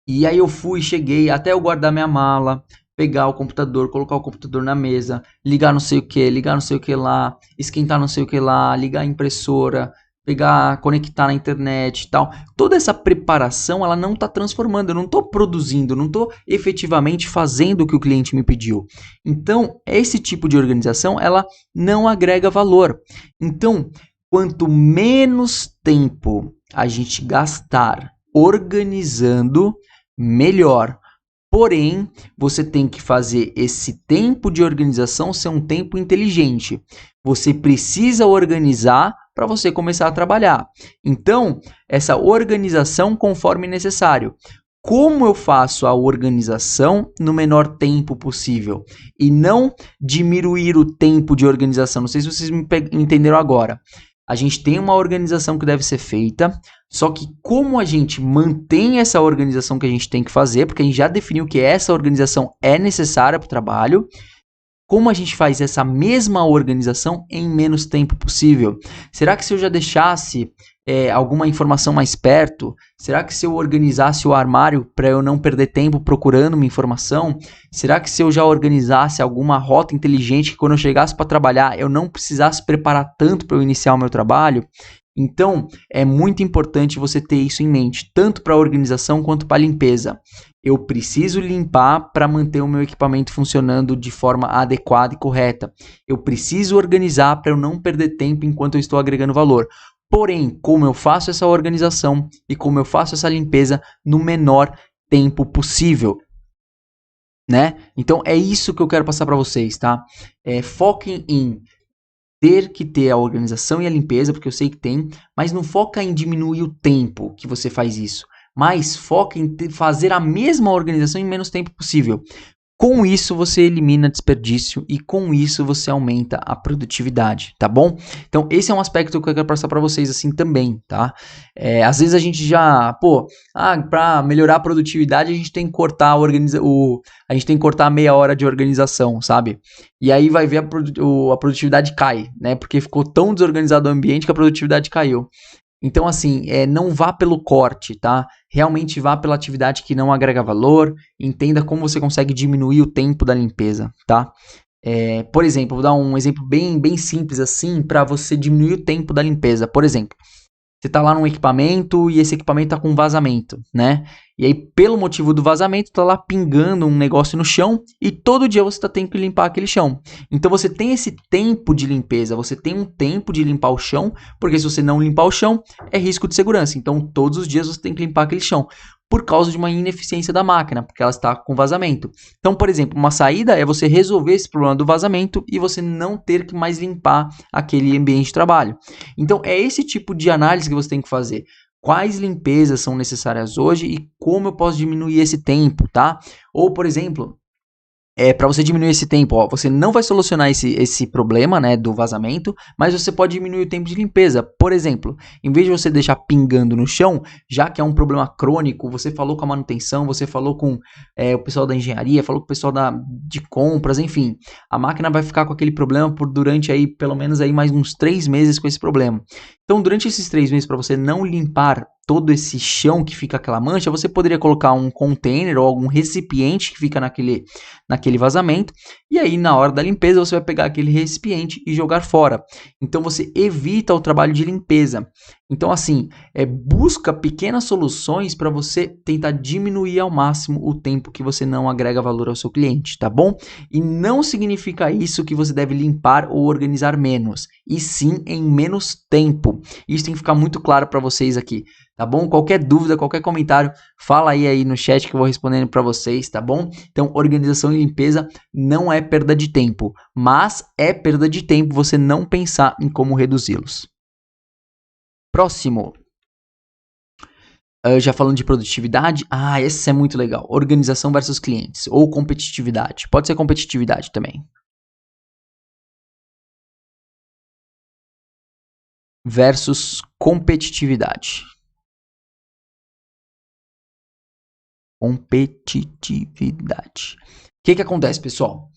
E aí eu cheguei até eu guardar minha mala, pegar o computador, colocar o computador na mesa, ligar não sei o que lá, esquentar não sei o que lá, ligar a impressora, pegar, conectar na internet e tal. Toda essa preparação, ela não está transformando, eu não estou produzindo, não estou efetivamente fazendo o que o cliente me pediu. Então, esse tipo de organização, ela não agrega valor. Então, quanto menos tempo a gente gastar organizando, melhor. Porém, você tem que fazer esse tempo de organização ser um tempo inteligente. Você precisa organizar para você começar a trabalhar. Então, essa organização conforme necessário. Como eu faço a organização no menor tempo possível? E não diminuir o tempo de organização. Não sei se vocês me entenderam agora. A gente tem uma organização que deve ser feita, só que como a gente mantém essa organização que a gente tem que fazer, porque a gente já definiu que essa organização é necessária para o trabalho, como a gente faz essa mesma organização em menos tempo possível? Será que se eu já deixasse alguma informação mais perto? Será que se eu organizasse o armário para eu não perder tempo procurando uma informação? Será que se eu já organizasse alguma rota inteligente que quando eu chegasse para trabalhar eu não precisasse preparar tanto para eu iniciar o meu trabalho? Então, é muito importante você ter isso em mente, tanto para a organização quanto para a limpeza. Eu preciso limpar para manter o meu equipamento funcionando de forma adequada e correta. Eu preciso organizar para eu não perder tempo enquanto eu estou agregando valor. Porém, como eu faço essa organização e como eu faço essa limpeza no menor tempo possível, né? Então, é isso que eu quero passar para vocês, tá? Foquem em ter que ter a organização e a limpeza, porque eu sei que tem, mas não foca em diminuir o tempo que você faz isso, mas foca em fazer a mesma organização em menos tempo possível. Com isso, você elimina desperdício e com isso você aumenta a produtividade, tá bom? Então, esse é um aspecto que eu quero passar para vocês assim também, tá? Às vezes a gente já, para melhorar a produtividade a gente tem que cortar a gente tem que cortar meia hora de organização, sabe? E aí vai ver a produtividade cai, né? Porque ficou tão desorganizado o ambiente que a produtividade caiu. Então, assim, não vá pelo corte, tá? Realmente vá pela atividade que não agrega valor, entenda como você consegue diminuir o tempo da limpeza, tá? Por exemplo, vou dar um exemplo bem simples assim para você diminuir o tempo da limpeza. Por exemplo, você está lá num equipamento e esse equipamento está com vazamento, né? E aí, pelo motivo do vazamento, está lá pingando um negócio no chão e todo dia você está tendo que limpar aquele chão. Então, você tem esse tempo de limpeza, você tem um tempo de limpar o chão, porque se você não limpar o chão, é risco de segurança. Então, todos os dias você tem que limpar aquele chão, por causa de uma ineficiência da máquina, porque ela está com vazamento. Então, por exemplo, uma saída é você resolver esse problema do vazamento e você não ter que mais limpar aquele ambiente de trabalho. Então, é esse tipo de análise que você tem que fazer. Quais limpezas são necessárias hoje e como eu posso diminuir esse tempo, tá? Ou, por exemplo, para você diminuir esse tempo, você não vai solucionar esse problema, né, do vazamento, mas você pode diminuir o tempo de limpeza. Por exemplo, em vez de você deixar pingando no chão, já que é um problema crônico, você falou com a manutenção, você falou com o pessoal da engenharia, falou com o pessoal de compras, enfim, a máquina vai ficar com aquele problema durante aí, pelo menos aí mais uns 3 meses com esse problema. Então, durante esses 3 meses, para você não limpar todo esse chão que fica aquela mancha, você poderia colocar um container ou algum recipiente que fica naquele vazamento, e aí na hora da limpeza você vai pegar aquele recipiente e jogar fora. Então você evita o trabalho de limpeza. Então assim, busca pequenas soluções para você tentar diminuir ao máximo o tempo que você não agrega valor ao seu cliente, tá bom? E não significa isso que você deve limpar ou organizar menos, e sim em menos tempo. Isso tem que ficar muito claro para vocês aqui. Tá bom? Qualquer dúvida, qualquer comentário, fala aí no chat que eu vou respondendo para vocês, tá bom? Então, organização e limpeza não é perda de tempo, mas é perda de tempo você não pensar em como reduzi-los. Próximo. Já falando de produtividade, esse é muito legal. Organização versus clientes, ou competitividade. Pode ser competitividade também. Versus competitividade. Competitividade. O que acontece, pessoal?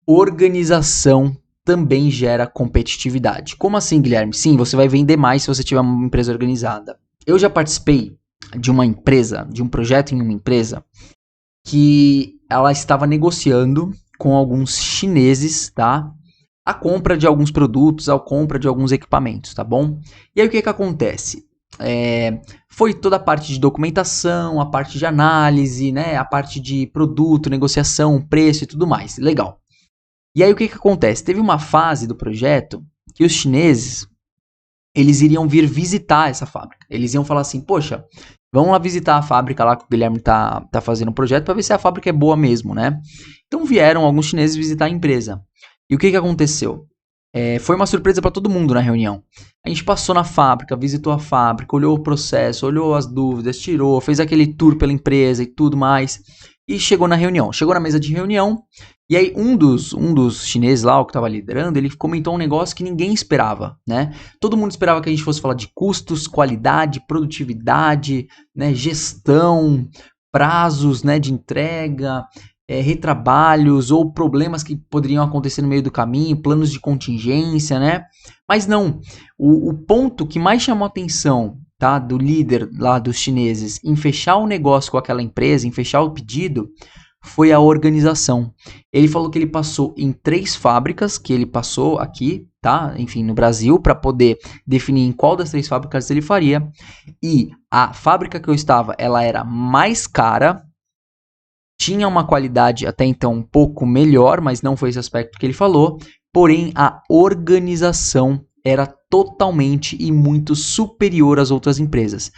Organização também gera competitividade. Como assim, Guilherme? Sim, você vai vender mais se você tiver uma empresa organizada. Eu já participei de uma empresa, de um projeto em uma empresa, que ela estava negociando com alguns chineses, tá? A compra de alguns produtos, a compra de alguns equipamentos, tá bom? E aí o que acontece? Foi toda a parte de documentação, a parte de análise, né, a parte de produto, negociação, preço e tudo mais. Legal. E aí o que acontece? Teve uma fase do projeto que os chineses, eles iriam vir visitar essa fábrica. Eles iam falar assim, poxa, vamos lá visitar a fábrica lá que o Guilherme tá fazendo um projeto para ver se a fábrica é boa mesmo, né? Então vieram alguns chineses visitar a empresa. E o que aconteceu? Foi uma surpresa para todo mundo na reunião. A gente passou na fábrica, visitou a fábrica, olhou o processo, olhou as dúvidas, tirou, fez aquele tour pela empresa e tudo mais. E chegou na reunião, chegou na mesa de reunião. E aí um dos chineses lá, o que estava liderando, ele comentou um negócio que ninguém esperava, né? Todo mundo esperava que a gente fosse falar de custos, qualidade, produtividade, né? Gestão, prazos, né? De entrega, retrabalhos ou problemas que poderiam acontecer no meio do caminho, planos de contingência, né? Mas não, o ponto que mais chamou a atenção, tá, do líder lá dos chineses em fechar o negócio com aquela empresa, em fechar o pedido, foi a organização. Ele falou que ele passou em 3 fábricas, que ele passou aqui, tá? Enfim, no Brasil, para poder definir em qual das 3 fábricas ele faria. E a fábrica que eu estava, ela era mais cara, tinha uma qualidade até então um pouco melhor, mas não foi esse aspecto que ele falou. Porém, a organização era totalmente e muito superior às outras empresas.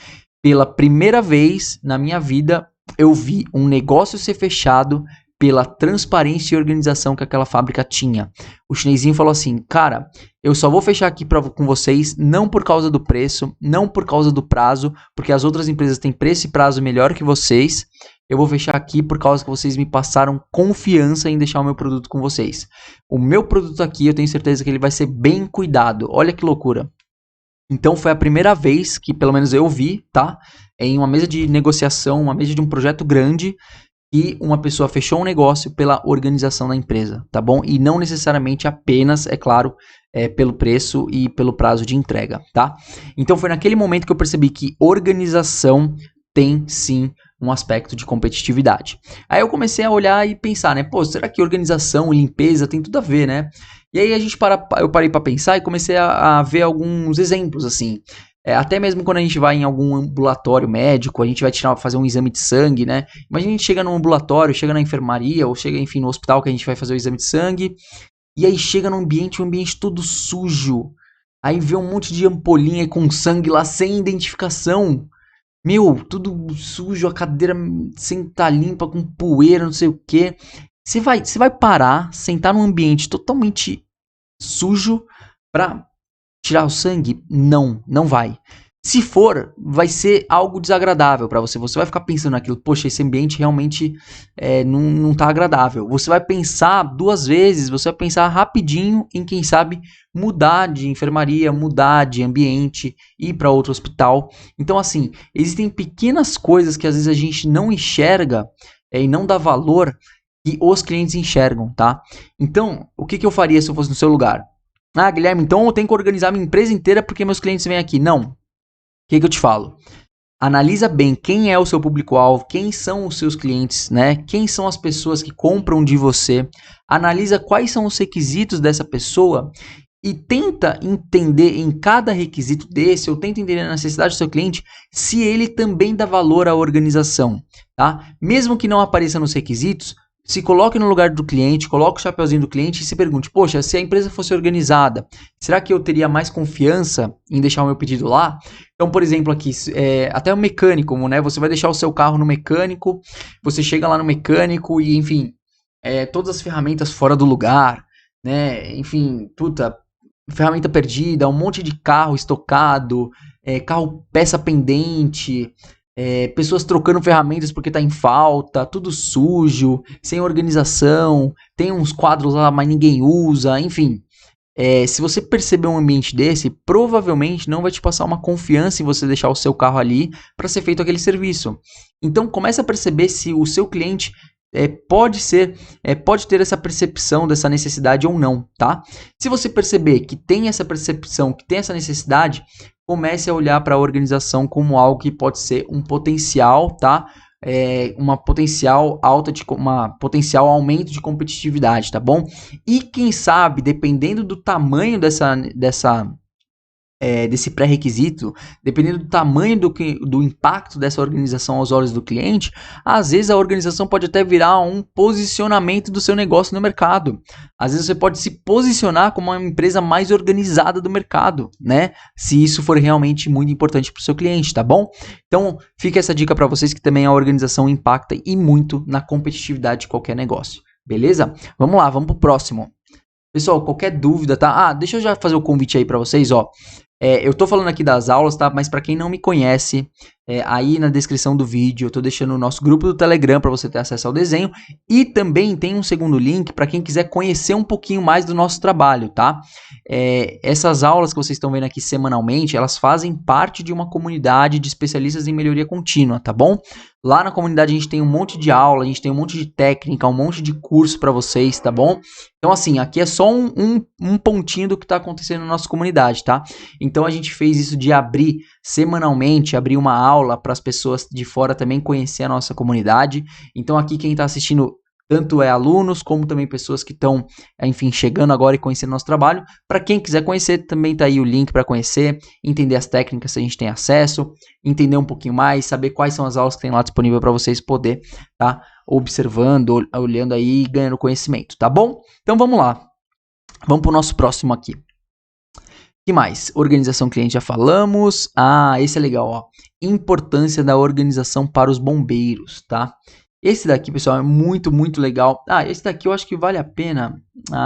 Pela primeira vez na minha vida, eu vi um negócio ser fechado pela transparência e organização que aquela fábrica tinha. O chinesinho falou assim, cara, eu só vou fechar aqui com vocês, não por causa do preço, não por causa do prazo, porque as outras empresas têm preço e prazo melhor que vocês, eu vou fechar aqui por causa que vocês me passaram confiança em deixar o meu produto com vocês. O meu produto aqui, eu tenho certeza que ele vai ser bem cuidado. Olha que loucura. Então foi a primeira vez que, pelo menos eu vi, tá? Em uma mesa de negociação, uma mesa de um projeto grande, que uma pessoa fechou um negócio pela organização da empresa, tá bom? E não necessariamente apenas, é claro, pelo preço e pelo prazo de entrega, tá? Então foi naquele momento que eu percebi que organização tem sim um aspecto de competitividade. Aí eu comecei a olhar e pensar, né? Pô, será que organização e limpeza tem tudo a ver, né? E aí eu parei para pensar e comecei a ver alguns exemplos, assim. Até mesmo quando a gente vai em algum ambulatório médico, a gente vai fazer um exame de sangue, né? Imagina a gente chega no ambulatório, chega na enfermaria, ou chega, enfim, no hospital que a gente vai fazer o exame de sangue, e aí chega no ambiente, um ambiente todo sujo. Aí vê um monte de ampolinha com sangue lá sem identificação. Meu, tudo sujo, a cadeira sem estar limpa, com poeira, não sei o que. Você vai parar, sentar num ambiente totalmente sujo pra tirar o sangue? Não, não vai. Se for, vai ser algo desagradável para você. Você vai ficar pensando naquilo, poxa, esse ambiente realmente não tá agradável. Você vai pensar duas vezes, você vai pensar rapidinho em, quem sabe, mudar de enfermaria, mudar de ambiente, ir para outro hospital. Então, assim, existem pequenas coisas que às vezes a gente não enxerga e não dá valor que os clientes enxergam, tá? Então, o que eu faria se eu fosse no seu lugar? Ah, Guilherme, então eu tenho que organizar minha empresa inteira porque meus clientes vêm aqui. Não. O que eu te falo? Analisa bem quem é o seu público-alvo, quem são os seus clientes, né? Quem são as pessoas que compram de você. Analisa quais são os requisitos dessa pessoa e tenta entender em cada requisito desse, ou tenta entender a necessidade do seu cliente, se ele também dá valor à organização, tá? Mesmo que não apareça nos requisitos, se coloque no lugar do cliente, coloque o chapeuzinho do cliente e se pergunte, poxa, se a empresa fosse organizada, será que eu teria mais confiança em deixar o meu pedido lá? Então, por exemplo, aqui, até o mecânico, né? Você vai deixar o seu carro no mecânico, você chega lá no mecânico e, enfim, todas as ferramentas fora do lugar, né? Enfim, puta, ferramenta perdida, um monte de carro estocado, carro peça pendente, pessoas trocando ferramentas porque tá em falta, tudo sujo, sem organização, tem uns quadros lá, mas ninguém usa, enfim. Se você perceber um ambiente desse, provavelmente não vai te passar uma confiança em você deixar o seu carro ali para ser feito aquele serviço. Então comece a perceber se o seu cliente pode ter essa percepção dessa necessidade ou não, tá? Se você perceber que tem essa percepção, que tem essa necessidade, comece a olhar para a organização como algo que pode ser um potencial, tá? Uma potencial potencial aumento de competitividade, tá bom? E quem sabe, dependendo do tamanho desse pré-requisito, dependendo do tamanho do impacto dessa organização aos olhos do cliente, às vezes a organização pode até virar um posicionamento do seu negócio no mercado. Às vezes você pode se posicionar como uma empresa mais organizada do mercado, né? Se isso for realmente muito importante para o seu cliente, tá bom? Então, fica essa dica para vocês que também a organização impacta e muito na competitividade de qualquer negócio. Beleza? Vamos lá, vamos pro próximo. Pessoal, qualquer dúvida, tá? Deixa eu já fazer o convite aí para vocês, ó. Eu tô falando aqui das aulas, tá? Mas para quem não me conhece, aí na descrição do vídeo eu tô deixando o nosso grupo do Telegram para você ter acesso ao desenho. E também tem um segundo link para quem quiser conhecer um pouquinho mais do nosso trabalho, tá? Essas aulas que vocês estão vendo aqui semanalmente, elas fazem parte de uma comunidade de especialistas em melhoria contínua, tá bom? Lá na comunidade a gente tem um monte de aula, a gente tem um monte de técnica, um monte de curso para vocês, tá bom? Então assim, aqui é só um pontinho do que está acontecendo na nossa comunidade, tá? Então a gente fez isso de abrir semanalmente, abrir uma aula para as pessoas de fora também conhecer a nossa comunidade. Então aqui quem está assistindo tanto alunos como também pessoas que estão, enfim, chegando agora e conhecendo nosso trabalho. Para quem quiser conhecer, também está aí o link para conhecer, entender as técnicas que a gente tem acesso, entender um pouquinho mais, saber quais são as aulas que tem lá disponível para vocês poder tá observando, olhando aí e ganhando conhecimento, tá bom? Então vamos lá, vamos para o nosso próximo aqui. Que mais? Organização cliente já falamos. Esse é legal, ó. Importância da organização para os bombeiros, tá? Esse daqui, pessoal, é muito, muito legal. Esse daqui eu acho que vale a pena.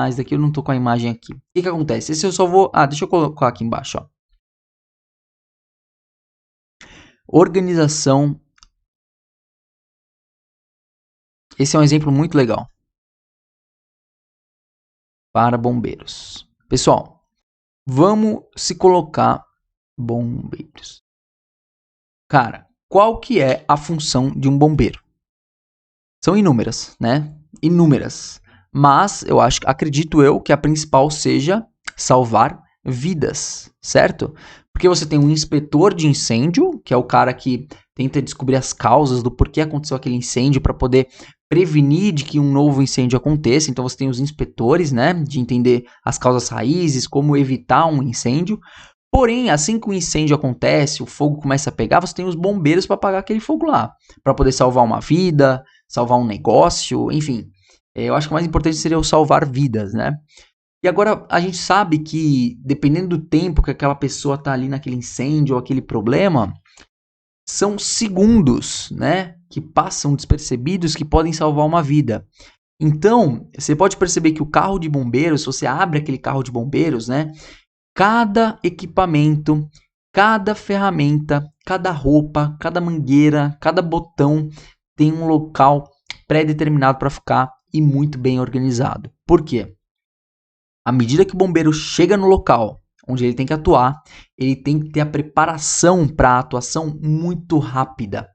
Esse daqui eu não tô com a imagem aqui. O que acontece? Esse eu só vou... deixa eu colocar aqui embaixo, ó. Organização Esse é um exemplo muito legal. Para bombeiros. Pessoal, vamos se colocar bombeiros. Cara, qual que é a função de um bombeiro? São inúmeras, né? Inúmeras. Mas acredito eu que a principal seja salvar vidas, certo? Porque você tem um inspetor de incêndio, que é o cara que tenta descobrir as causas do porquê aconteceu aquele incêndio para poder prevenir de que um novo incêndio aconteça. Então você tem os inspetores, né, de entender as causas raízes, como evitar um incêndio. Porém, assim que o incêndio acontece, o fogo começa a pegar, você tem os bombeiros para apagar aquele fogo lá, para poder salvar uma vida, salvar um negócio, enfim. Eu acho que o mais importante seria o salvar vidas, né? E agora a gente sabe que, dependendo do tempo que aquela pessoa tá ali naquele incêndio ou aquele problema, são segundos, né, que passam despercebidos que podem salvar uma vida. Então, você pode perceber que o carro de bombeiros, se você abre aquele carro de bombeiros, né, cada equipamento, cada ferramenta, cada roupa, cada mangueira, cada botão tem um local pré-determinado para ficar e muito bem organizado. Por quê? À medida que o bombeiro chega no local onde ele tem que atuar, ele tem que ter a preparação para a atuação muito rápida.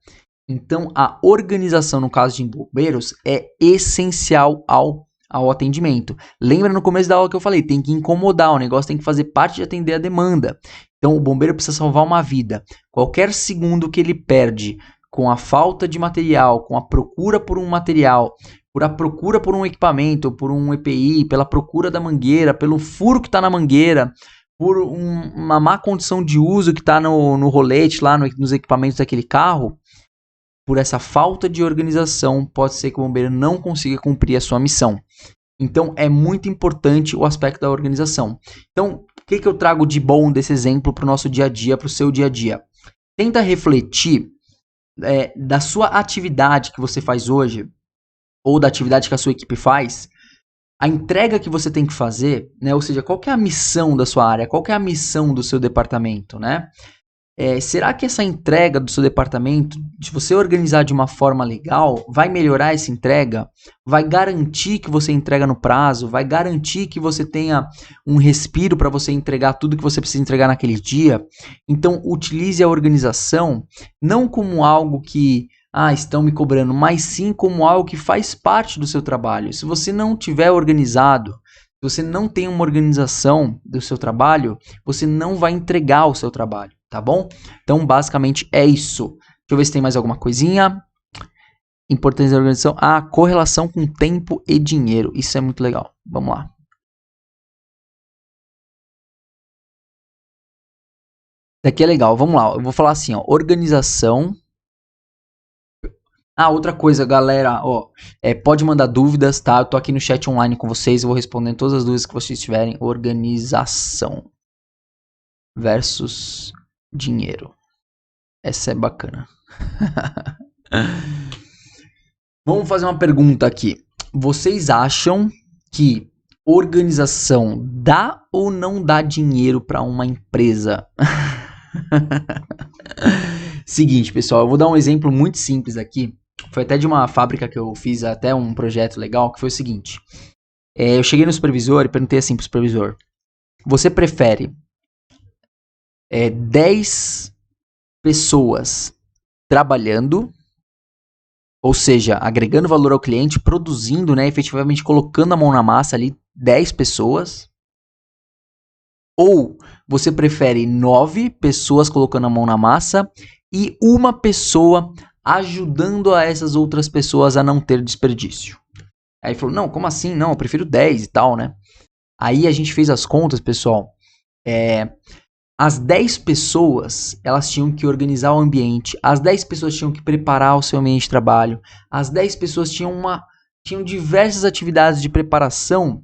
Então, a organização, no caso de bombeiros, é essencial ao atendimento. Lembra no começo da aula que eu falei, tem que incomodar, o negócio tem que fazer parte de atender a demanda. Então, o bombeiro precisa salvar uma vida. Qualquer segundo que ele perde com a falta de material, com a procura por um material, por a procura por um equipamento, por um EPI, pela procura da mangueira, pelo furo que está na mangueira, por uma má condição de uso que está no rolete, lá nos equipamentos daquele carro, por essa falta de organização, pode ser que o bombeiro não consiga cumprir a sua missão. Então, é muito importante o aspecto da organização. Então, o que eu trago de bom desse exemplo para o nosso dia a dia, para o seu dia a dia? Tenta refletir da sua atividade que você faz hoje, ou da atividade que a sua equipe faz, a entrega que você tem que fazer, né? Ou seja, qual que é a missão da sua área, qual que é a missão do seu departamento, né? Será que essa entrega do seu departamento, se você organizar de uma forma legal, vai melhorar essa entrega? Vai garantir que você entrega no prazo? Vai garantir que você tenha um respiro para você entregar tudo que você precisa entregar naquele dia? Então, utilize a organização não como algo que estão me cobrando, mas sim como algo que faz parte do seu trabalho. Se você não tiver organizado, se você não tem uma organização do seu trabalho, você não vai entregar o seu trabalho, tá bom? Então, basicamente é isso. Deixa eu ver se tem mais alguma coisinha. Importância da organização. Correlação com tempo e dinheiro. Isso é muito legal. Vamos lá. Daqui é legal. Vamos lá. Eu vou falar assim, ó. Organização. Outra coisa, galera, pode mandar dúvidas, tá? Eu tô aqui no chat online com vocês, eu vou respondendo todas as dúvidas que vocês tiverem. Organização versus dinheiro. Essa é bacana. Vamos fazer uma pergunta aqui. Vocês acham que organização dá ou não dá dinheiro para uma empresa? Seguinte, pessoal, eu vou dar um exemplo muito simples aqui. Foi até de uma fábrica que eu fiz até um projeto legal, que foi o seguinte. Eu cheguei no supervisor e perguntei assim pro supervisor. Você prefere 10 pessoas trabalhando, ou seja, agregando valor ao cliente, produzindo, né, efetivamente colocando a mão na massa ali, 10 pessoas? Ou você prefere 9 pessoas colocando a mão na massa e uma pessoa ajudando a essas outras pessoas a não ter desperdício? Aí ele falou, não, como assim? Não, eu prefiro 10 e tal, né? Aí a gente fez as contas, pessoal. As 10 pessoas, elas tinham que organizar o ambiente. As 10 pessoas tinham que preparar o seu ambiente de trabalho. As 10 pessoas tinham diversas atividades de preparação.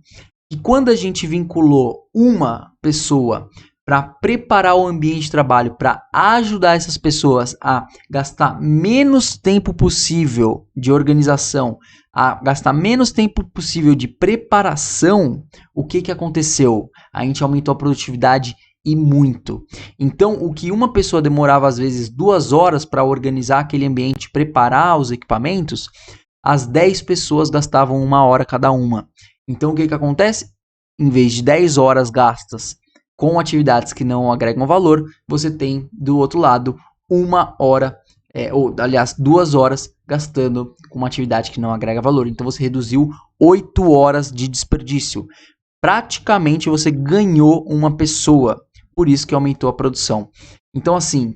E quando a gente vinculou uma pessoa para preparar o ambiente de trabalho, para ajudar essas pessoas a gastar menos tempo possível de organização, a gastar menos tempo possível de preparação, o que aconteceu? A gente aumentou a produtividade e muito. Então, o que uma pessoa demorava às vezes 2 horas para organizar aquele ambiente, preparar os equipamentos, as 10 pessoas gastavam 1 hora cada uma. Então o que acontece? Em vez de 10 horas gastas com atividades que não agregam valor, você tem do outro lado 1 hora, ou aliás 2 horas gastando com uma atividade que não agrega valor. Então você reduziu 8 horas de desperdício. Praticamente você ganhou uma pessoa, por isso que aumentou a produção. Então assim,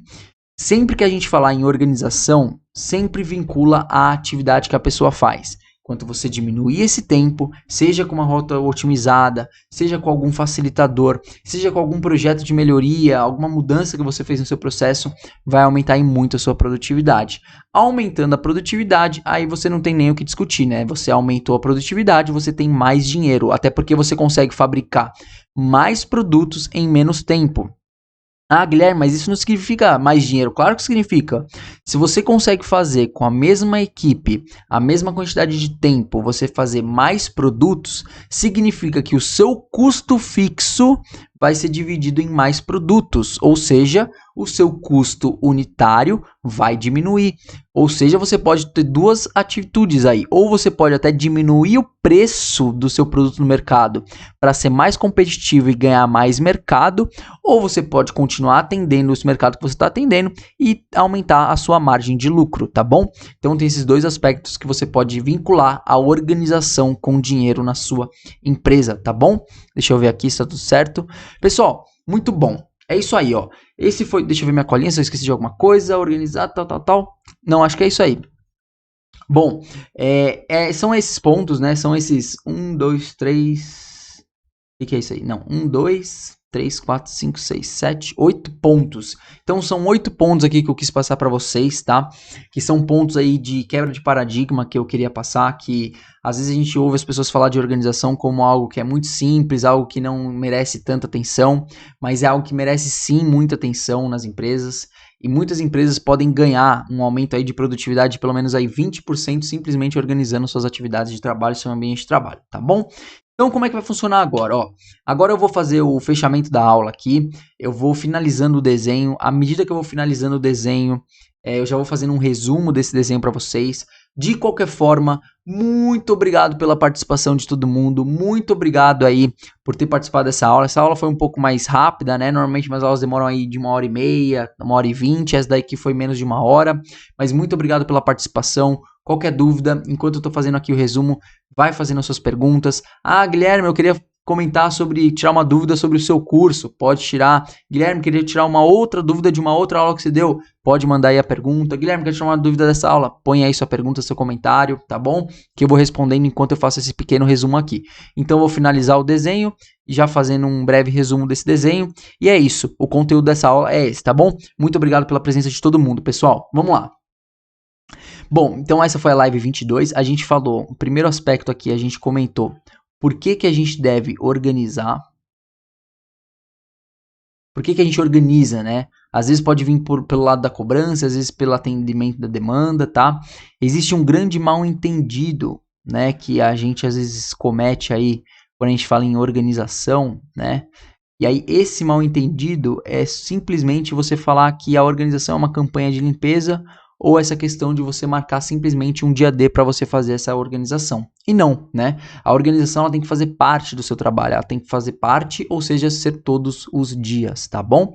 sempre que a gente falar em organização, sempre vincula a atividade que a pessoa faz. Quanto você diminuir esse tempo, seja com uma rota otimizada, seja com algum facilitador, seja com algum projeto de melhoria, alguma mudança que você fez no seu processo, vai aumentar em muito a sua produtividade. Aumentando a produtividade, aí você não tem nem o que discutir, né? Você aumentou a produtividade, você tem mais dinheiro, até porque você consegue fabricar mais produtos em menos tempo. Ah, Guilherme, mas isso não significa mais dinheiro. Claro que significa. Se você consegue fazer com a mesma equipe, a mesma quantidade de tempo, você fazer mais produtos, significa que o seu custo fixo vai ser dividido em mais produtos, ou seja, o seu custo unitário vai diminuir. Ou seja, você pode ter duas atitudes aí. Ou você pode até diminuir o preço do seu produto no mercado para ser mais competitivo e ganhar mais mercado, ou você pode continuar atendendo esse mercado que você está atendendo e aumentar a sua margem de lucro, tá bom? Então tem esses dois aspectos que você pode vincular a organização com dinheiro na sua empresa, tá bom? Deixa eu ver aqui se tá tudo certo. Pessoal, muito bom. É isso aí, ó. Esse foi, deixa eu ver minha colinha, se eu esqueci de alguma coisa, organizar, tal. Não, acho que é isso aí. Bom, são esses pontos, né? São esses 1, 2, 3... O que é isso aí? Não, 1, 2, 3, 4, 5, 6, 7, 8 pontos. Então são 8 pontos aqui que eu quis passar para vocês, tá? Que são pontos aí de quebra de paradigma que eu queria passar, que às vezes a gente ouve as pessoas falar de organização como algo que é muito simples, algo que não merece tanta atenção, mas é algo que merece sim muita atenção nas empresas. E muitas empresas podem ganhar um aumento aí de produtividade de pelo menos aí 20% simplesmente organizando suas atividades de trabalho, seu ambiente de trabalho, tá bom? Então, como é que vai funcionar agora? Ó, agora eu vou fazer o fechamento da aula aqui, eu vou finalizando o desenho. À medida que eu vou finalizando o desenho, eu já vou fazendo um resumo desse desenho para vocês. De qualquer forma, muito obrigado pela participação de todo mundo, muito obrigado aí por ter participado dessa aula. Essa aula foi um pouco mais rápida, né? Normalmente minhas aulas demoram aí de 1h30, 1h20, essa daqui foi menos de 1 hora, mas muito obrigado pela participação. Qualquer dúvida, enquanto eu estou fazendo aqui o resumo, vai fazendo as suas perguntas. Ah, Guilherme, eu queria comentar tirar uma dúvida sobre o seu curso, pode tirar. Guilherme, queria tirar uma outra dúvida de uma outra aula que você deu, pode mandar aí a pergunta. Guilherme, quer tirar uma dúvida dessa aula? Põe aí sua pergunta, seu comentário, tá bom? Que eu vou respondendo enquanto eu faço esse pequeno resumo aqui. Então eu vou finalizar o desenho, já fazendo um breve resumo desse desenho, e é isso, o conteúdo dessa aula é esse, tá bom? Muito obrigado pela presença de todo mundo, pessoal, vamos lá. Bom, então essa foi a live 22, a gente falou, o primeiro aspecto aqui, a gente comentou por que a gente deve organizar, por que a gente organiza, né? Às vezes pode vir pelo lado da cobrança, às vezes pelo atendimento da demanda, tá? Existe um grande mal entendido, né, que a gente às vezes comete aí, quando a gente fala em organização, né? E aí esse mal entendido é simplesmente você falar que a organização é uma campanha de limpeza, ou essa questão de você marcar simplesmente um dia D para você fazer essa organização. E não, né? A organização ela tem que fazer parte do seu trabalho, ela tem que fazer parte, ou seja, ser todos os dias, tá bom?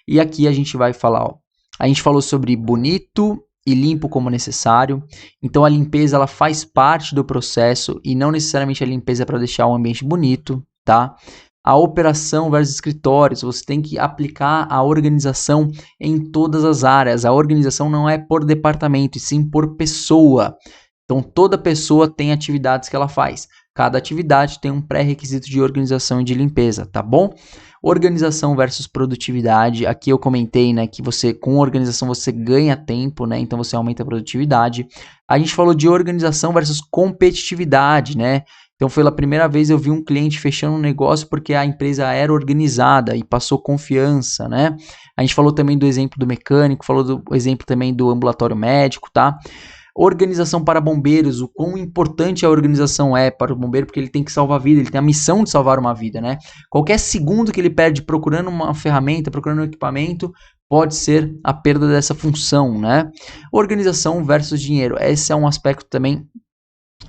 E aqui a gente vai falar, ó, a gente falou sobre bonito e limpo como necessário. Então a limpeza ela faz parte do processo e não necessariamente a limpeza é para deixar o ambiente bonito, tá? A operação versus escritórios, você tem que aplicar a organização em todas as áreas. A organização não é por departamento, e sim por pessoa. Então, toda pessoa tem atividades que ela faz. Cada atividade tem um pré-requisito de organização e de limpeza, tá bom? Organização versus produtividade. Aqui eu comentei, né, que você com organização você ganha tempo, né? Então você aumenta a produtividade. A gente falou de organização versus competitividade, né? Então, pela primeira vez eu vi um cliente fechando um negócio porque a empresa era organizada e passou confiança, né? A gente falou também do exemplo do mecânico, falou do exemplo também do ambulatório médico, tá? Organização para bombeiros, o quão importante a organização é para o bombeiro, porque ele tem que salvar a vida, ele tem a missão de salvar uma vida, né? Qualquer segundo que ele perde procurando uma ferramenta, procurando um equipamento, pode ser a perda dessa função, né? Organização versus dinheiro, esse é um aspecto também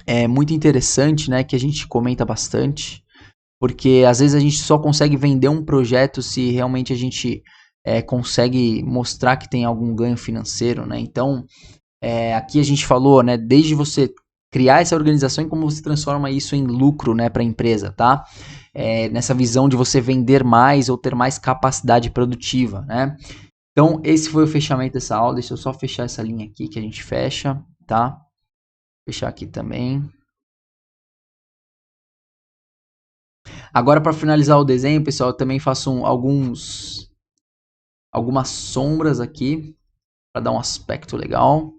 é muito interessante, né, que a gente comenta bastante, porque às vezes a gente só consegue vender um projeto se realmente a gente consegue mostrar que tem algum ganho financeiro, né? Então, aqui a gente falou, né, desde você criar essa organização e como você transforma isso em lucro, né, para a empresa, tá? Nessa visão de você vender mais ou ter mais capacidade produtiva, né? Então, esse foi o fechamento dessa aula. Deixa eu só fechar essa linha aqui que a gente fecha, tá? Fechar aqui também. Agora, para finalizar o desenho, pessoal, eu também faço algumas sombras aqui para dar um aspecto legal.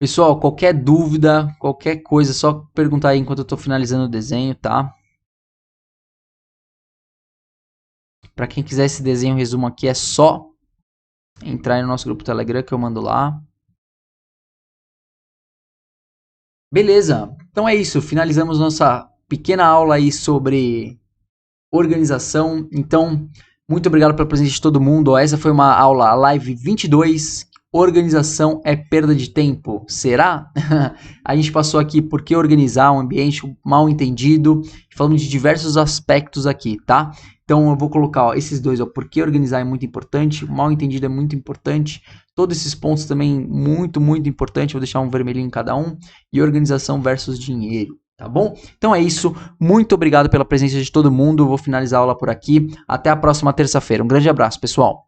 Pessoal, qualquer dúvida, qualquer coisa, é só perguntar aí enquanto eu estou finalizando o desenho, tá? Para quem quiser esse desenho resumo aqui, é só entrar aí no nosso grupo Telegram que eu mando lá. Beleza, então é isso. Finalizamos nossa pequena aula aí sobre organização. Então, muito obrigado pela presença de todo mundo. Essa foi uma aula, a live 22. Organização é perda de tempo. Será? A gente passou aqui por que organizar um ambiente mal entendido. Falamos de diversos aspectos aqui, tá? Então eu vou colocar esses dois, por que organizar é muito importante, o mal entendido é muito importante. Todos esses pontos também muito, muito importante. Vou deixar um vermelhinho em cada um. E organização versus dinheiro. Tá bom? Então é isso. Muito obrigado pela presença de todo mundo. Vou finalizar a aula por aqui. Até a próxima terça-feira. Um grande abraço, pessoal.